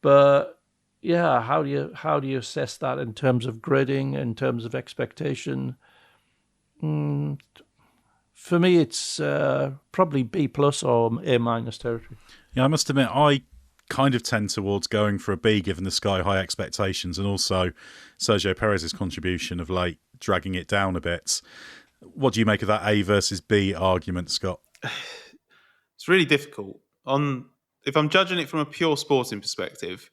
[SPEAKER 5] But yeah, how do you assess that in terms of grading, in terms of expectation? For me, it's probably B+ or A- territory.
[SPEAKER 1] Yeah, I must admit, I kind of tend towards going for a B, given the sky-high expectations, and also Sergio Perez's contribution of late dragging it down a bit. What do you make of that A versus B argument, Scott?
[SPEAKER 4] It's really difficult. If I'm judging it from a pure sporting perspective,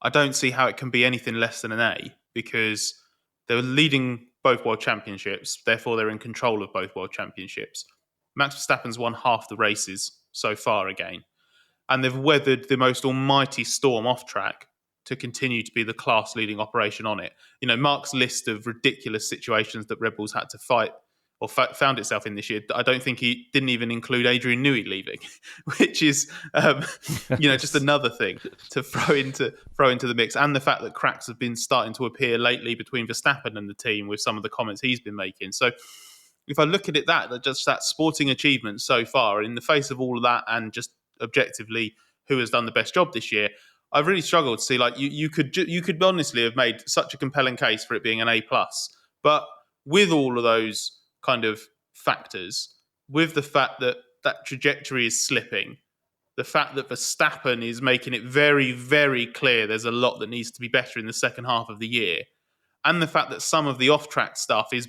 [SPEAKER 4] I don't see how it can be anything less than an A, because they were leading both world championships, therefore they're in control of both world championships. Max Verstappen's won half the races so far again, and they've weathered the most almighty storm off track to continue to be the class-leading operation on it. Mark's list of ridiculous situations that Red Bull's had to fight or found itself in this year, I don't think he didn't even include Adrian Newey leaving, which is just another thing to throw into the mix. And the fact that cracks have been starting to appear lately between Verstappen and the team with some of the comments he's been making. So if I look at it, that sporting achievement so far, in the face of all of that, and just objectively who has done the best job this year, I've really struggled to see, like, you could honestly have made such a compelling case for it being an A+. But with all of those kind of factors, with the fact that that trajectory is slipping, the fact that Verstappen is making it very, very clear there's a lot that needs to be better in the second half of the year, and the fact that some of the off-track stuff is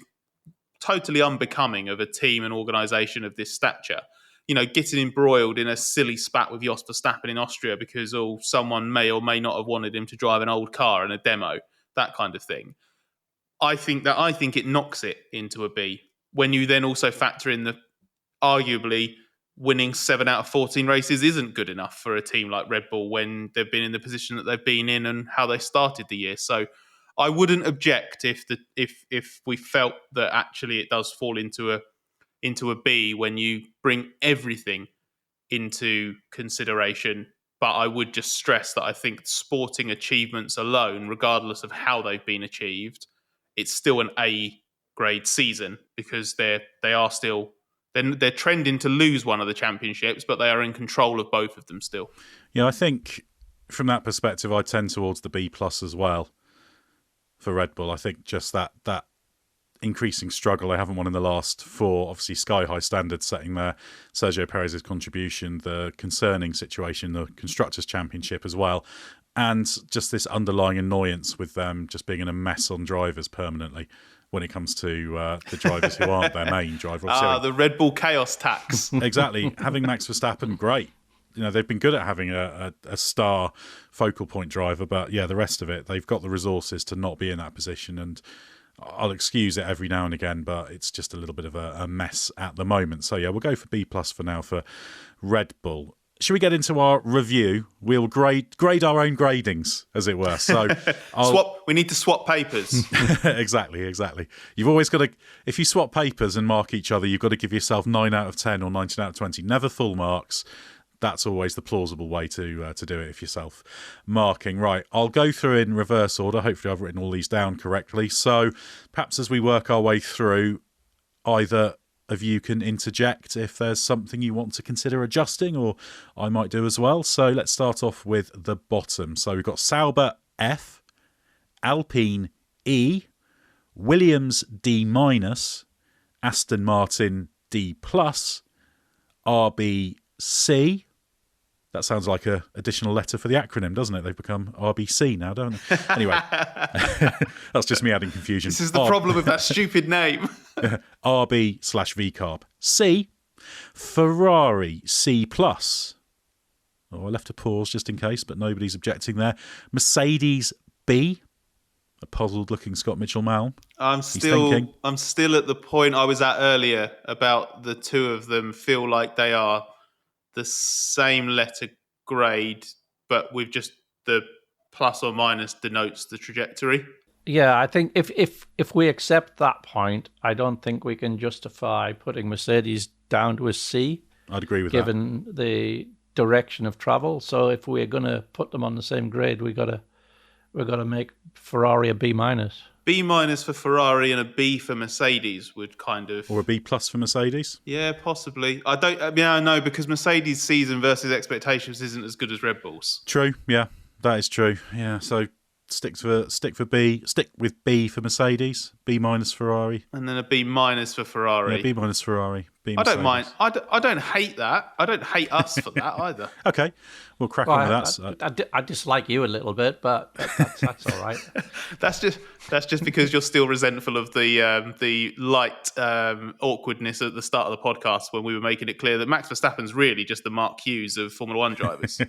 [SPEAKER 4] totally unbecoming of a team and organisation of this stature. Getting embroiled in a silly spat with Jos Verstappen in Austria because someone may or may not have wanted him to drive an old car in a demo, that kind of thing. I think it knocks it into a B. When you then also factor in the arguably winning 7 out of 14 races isn't good enough for a team like Red Bull when they've been in the position that they've been in and how they started the year. So I wouldn't object if we felt that actually it does fall into a B when you bring everything into consideration. But I would just stress that I think sporting achievements alone, regardless of how they've been achieved, it's still an A grade season because they're trending to lose one of the championships, but they are in control of both of them still.
[SPEAKER 1] Yeah, I think from that perspective, I tend towards the B+ as well for Red Bull. I think just that increasing struggle. They haven't won in the last 4. Obviously, sky-high standards setting there. Sergio Perez's contribution, the concerning situation, the Constructors' Championship as well, and just this underlying annoyance with them just being in a mess on drivers permanently when it comes to the drivers who aren't their main driver.
[SPEAKER 4] The Red Bull chaos tax.
[SPEAKER 1] Exactly. Having Max Verstappen, great. They've been good at having a star focal point driver, but yeah, the rest of it, they've got the resources to not be in that position, and I'll excuse it every now and again, but it's just a little bit of a mess at the moment. So yeah, we'll go for B+ for now for Red Bull. Should we get into our review? We'll grade our own gradings, as it were. So
[SPEAKER 4] we need to swap papers.
[SPEAKER 1] Exactly. You've always got to, if you swap papers and mark each other, you've got to give yourself 9 out of 10 or 19 out of 20. Never full marks. That's always the plausible way to do it if you're self-marking. Right, I'll go through in reverse order. Hopefully I've written all these down correctly. So perhaps as we work our way through, either of you can interject if there's something you want to consider adjusting, or I might do as well. So let's start off with the bottom. So we've got Sauber F, Alpine E, Williams D-, Aston Martin D+, RB C. That sounds like an additional letter for the acronym, doesn't it? They've become RBC now, don't they? Anyway, that's just me adding confusion.
[SPEAKER 4] This is the problem with that stupid name.
[SPEAKER 1] RB/VCARB. C. Ferrari C+. I left a pause just in case, but nobody's objecting there. Mercedes B. A puzzled-looking Scott Mitchell-Malm.
[SPEAKER 4] I'm still at the point I was at earlier about the two of them feel like they are the same letter grade, but with just the plus or minus denotes the trajectory.
[SPEAKER 5] Yeah, I think if we accept that point, I don't think we can justify putting Mercedes down to a C.
[SPEAKER 1] I'd agree with
[SPEAKER 5] given the direction of travel. So if we're going to put them on the same grade, we've got to make Ferrari a B-.
[SPEAKER 4] B- for Ferrari and a B for Mercedes would kind of...
[SPEAKER 1] Or a B+ for Mercedes?
[SPEAKER 4] Yeah, possibly. I know, because Mercedes' season versus expectations isn't as good as Red Bull's.
[SPEAKER 1] True, yeah, that is true. Yeah, so stick with B for Mercedes, B- Ferrari.
[SPEAKER 4] And then a B- for Ferrari.
[SPEAKER 1] Yeah, B- Ferrari.
[SPEAKER 4] I don't mind. I don't hate that. I don't hate us for that either.
[SPEAKER 1] Okay, we'll crack on with that.
[SPEAKER 5] I dislike you a little bit, but that's all right.
[SPEAKER 4] That's just because you're still resentful of the light awkwardness at the start of the podcast when we were making it clear that Max Verstappen's really just the Mark Hughes of Formula One drivers.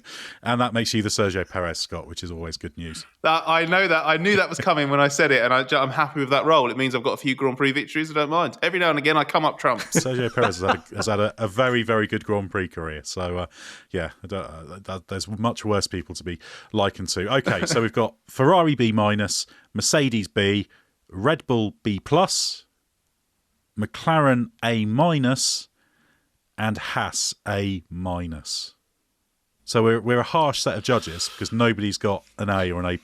[SPEAKER 1] And that makes you the Sergio Perez, Scott, which is always good news.
[SPEAKER 4] I know that. I knew that was coming when I said it, and I'm happy with that role. It means I've got a few Grand Prix victories. I don't mind. Every now and again, I come up trumps.
[SPEAKER 1] Sergio Perez has had a very, very good Grand Prix career. So, there's much worse people to be likened to. Okay, so we've got Ferrari B-, Mercedes B, Red Bull B+, McLaren A-, and Haas A-. So we're a harsh set of judges because nobody's got an A or an A+.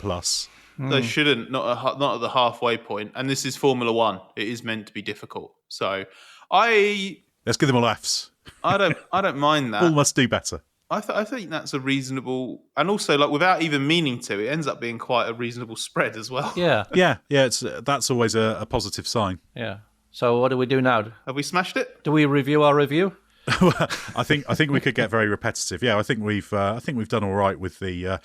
[SPEAKER 4] They shouldn't, not at the halfway point. And this is Formula One. It is meant to be difficult. So
[SPEAKER 1] let's give them all Fs.
[SPEAKER 4] I don't mind that.
[SPEAKER 1] All must do better.
[SPEAKER 4] I think that's a reasonable, and also like without even meaning to, it ends up being quite a reasonable spread as well.
[SPEAKER 5] Yeah.
[SPEAKER 1] That's always a positive sign.
[SPEAKER 5] Yeah. So what do we do now?
[SPEAKER 4] Have we smashed it?
[SPEAKER 5] Do we review our review?
[SPEAKER 1] I think we could get very repetitive. Yeah, I think we've done all right with the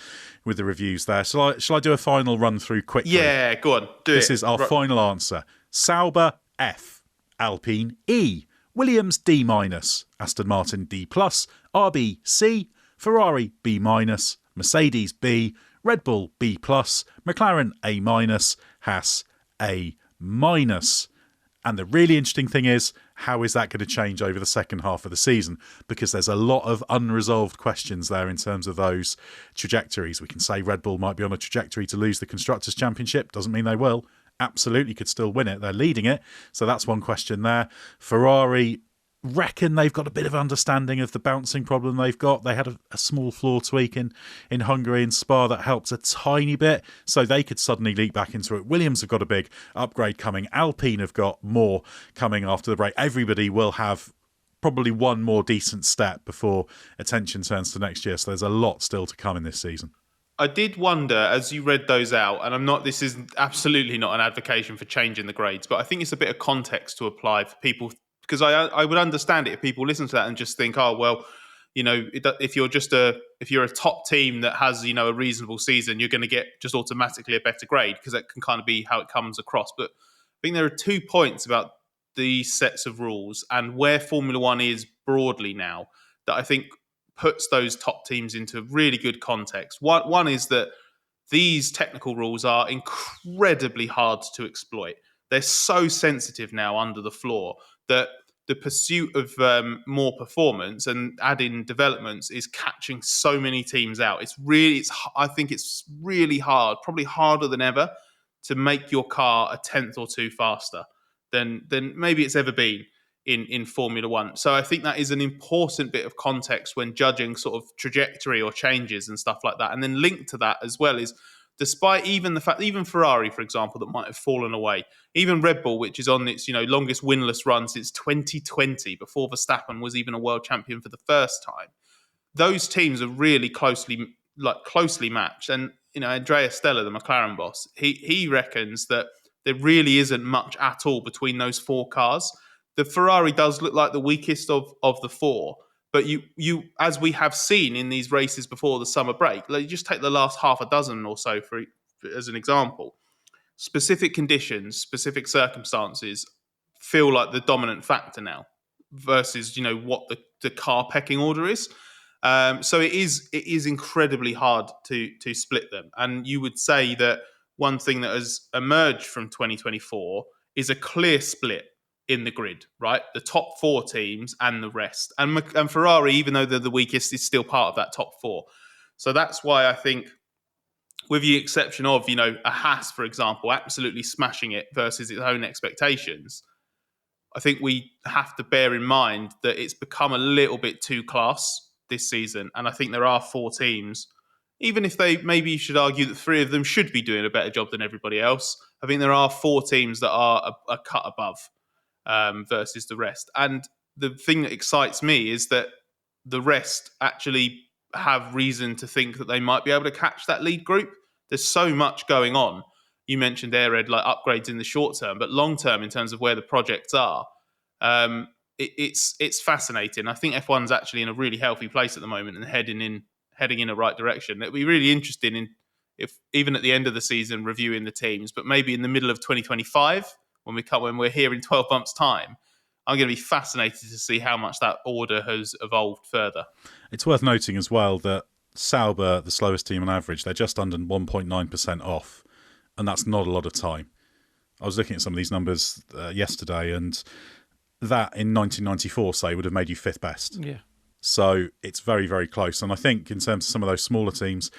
[SPEAKER 1] reviews there. Shall I do a final run through quickly?
[SPEAKER 4] Yeah, go on. This
[SPEAKER 1] is our final answer. Sauber F, Alpine E, Williams D-, Aston Martin D+, RB C, Ferrari B-, Mercedes B, Red Bull B+, McLaren A-, Haas A-. And the really interesting thing is, how is that going to change over the second half of the season? Because there's a lot of unresolved questions there in terms of those trajectories. We can say Red Bull might be on a trajectory to lose the Constructors' Championship. Doesn't mean they will. Absolutely could still win it. They're leading it. So that's one question there. Ferrari reckon they've got a bit of understanding of the bouncing problem they've got. They had a small floor tweak in Hungary and Spa that helped a tiny bit, so they could suddenly leap back into it. Williams have got a big upgrade coming. Alpine have got more coming after the break. Everybody will have probably one more decent step before attention turns to next year, so there's a lot still to come in this season.
[SPEAKER 4] I did wonder, as you read those out, and this is absolutely not an advocation for changing the grades, but I think it's a bit of context to apply for people, because I would understand it if people listen to that and just think, oh, well, if you're a top team that has, a reasonable season, you're going to get just automatically a better grade, because that can kind of be how it comes across. But I think there are 2 points about these sets of rules and where Formula One is broadly now that I think puts those top teams into really good context. One is that these technical rules are incredibly hard to exploit. They're so sensitive now under the floor that the pursuit of more performance and adding developments is catching so many teams out. I think it's really hard, probably harder than ever, to make your car a tenth or two faster than maybe it's ever been in Formula One. So I think that is an important bit of context when judging sort of trajectory or changes and stuff like that. And then linked to that as well is, despite even the fact, even Ferrari, for example, that might have fallen away, even Red Bull, which is on its longest winless run since 2020, before Verstappen was even a world champion for the first time, those teams are really closely matched. And Andrea Stella, the McLaren boss, he reckons that there really isn't much at all between those 4 cars. The Ferrari does look like the weakest of the 4. But you, as we have seen in these races before the summer break, just take the last half a dozen or so as an example. Specific conditions, specific circumstances feel like the dominant factor now versus what the car pecking order is. So it is incredibly hard to split them. And you would say that one thing that has emerged from 2024 is a clear split in the grid, right? The top 4 teams and the rest. And Ferrari, even though they're the weakest, is still part of that top 4. So that's why I think, with the exception of, a Haas, for example, absolutely smashing it versus its own expectations, I think we have to bear in mind that it's become a little bit too class this season. And I think there are 4 teams, even if maybe you should argue that 3 of them should be doing a better job than everybody else. I think there are 4 teams that are a cut above versus the rest. And the thing that excites me is that the rest actually have reason to think that they might be able to catch that lead group. There's so much going on. You mentioned Edd, like upgrades in the short term, but long term in terms of where the projects are, it's fascinating. I think F1's actually in a really healthy place at the moment and heading in the right direction. It'll be really interesting if even at the end of the season reviewing the teams, but maybe in the middle of 2025 when we're here in 12 months' time, I'm going to be fascinated to see how much that order has evolved further.
[SPEAKER 1] It's worth noting as well that Sauber, the slowest team on average, they're just under 1.9% off, and that's not a lot of time. I was looking at some of these numbers yesterday, and that in 1994, say, would have made you 5th best.
[SPEAKER 5] Yeah.
[SPEAKER 1] So it's very, very close. And I think in terms of some of those smaller teams,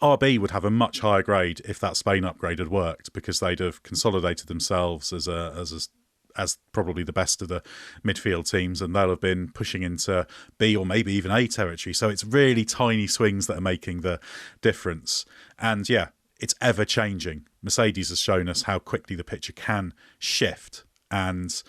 [SPEAKER 1] RB would have a much higher grade if that Spain upgrade had worked, because they'd have consolidated themselves as probably the best of the midfield teams, and they'll have been pushing into B or maybe even A territory. So it's really tiny swings that are making the difference. And yeah, it's ever changing. Mercedes has shown us how quickly the picture can shift, and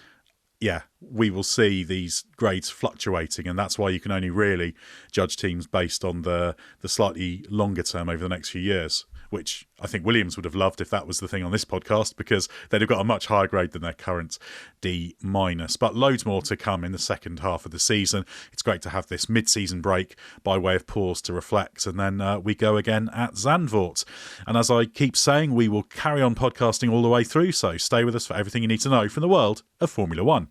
[SPEAKER 1] yeah, we will see these grades fluctuating, and that's why you can only really judge teams based on the slightly longer term over the next few years. which I think Williams would have loved if that was the thing on this podcast, because they'd have got a much higher grade than their current D-. But loads more to come in the second half of the season. It's great to have this mid-season break by way of pause to reflect, and then we go again at Zandvoort. And as I keep saying, we will carry on podcasting all the way through, so stay with us for everything you need to know from the world of Formula One.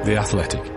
[SPEAKER 7] The Athletic.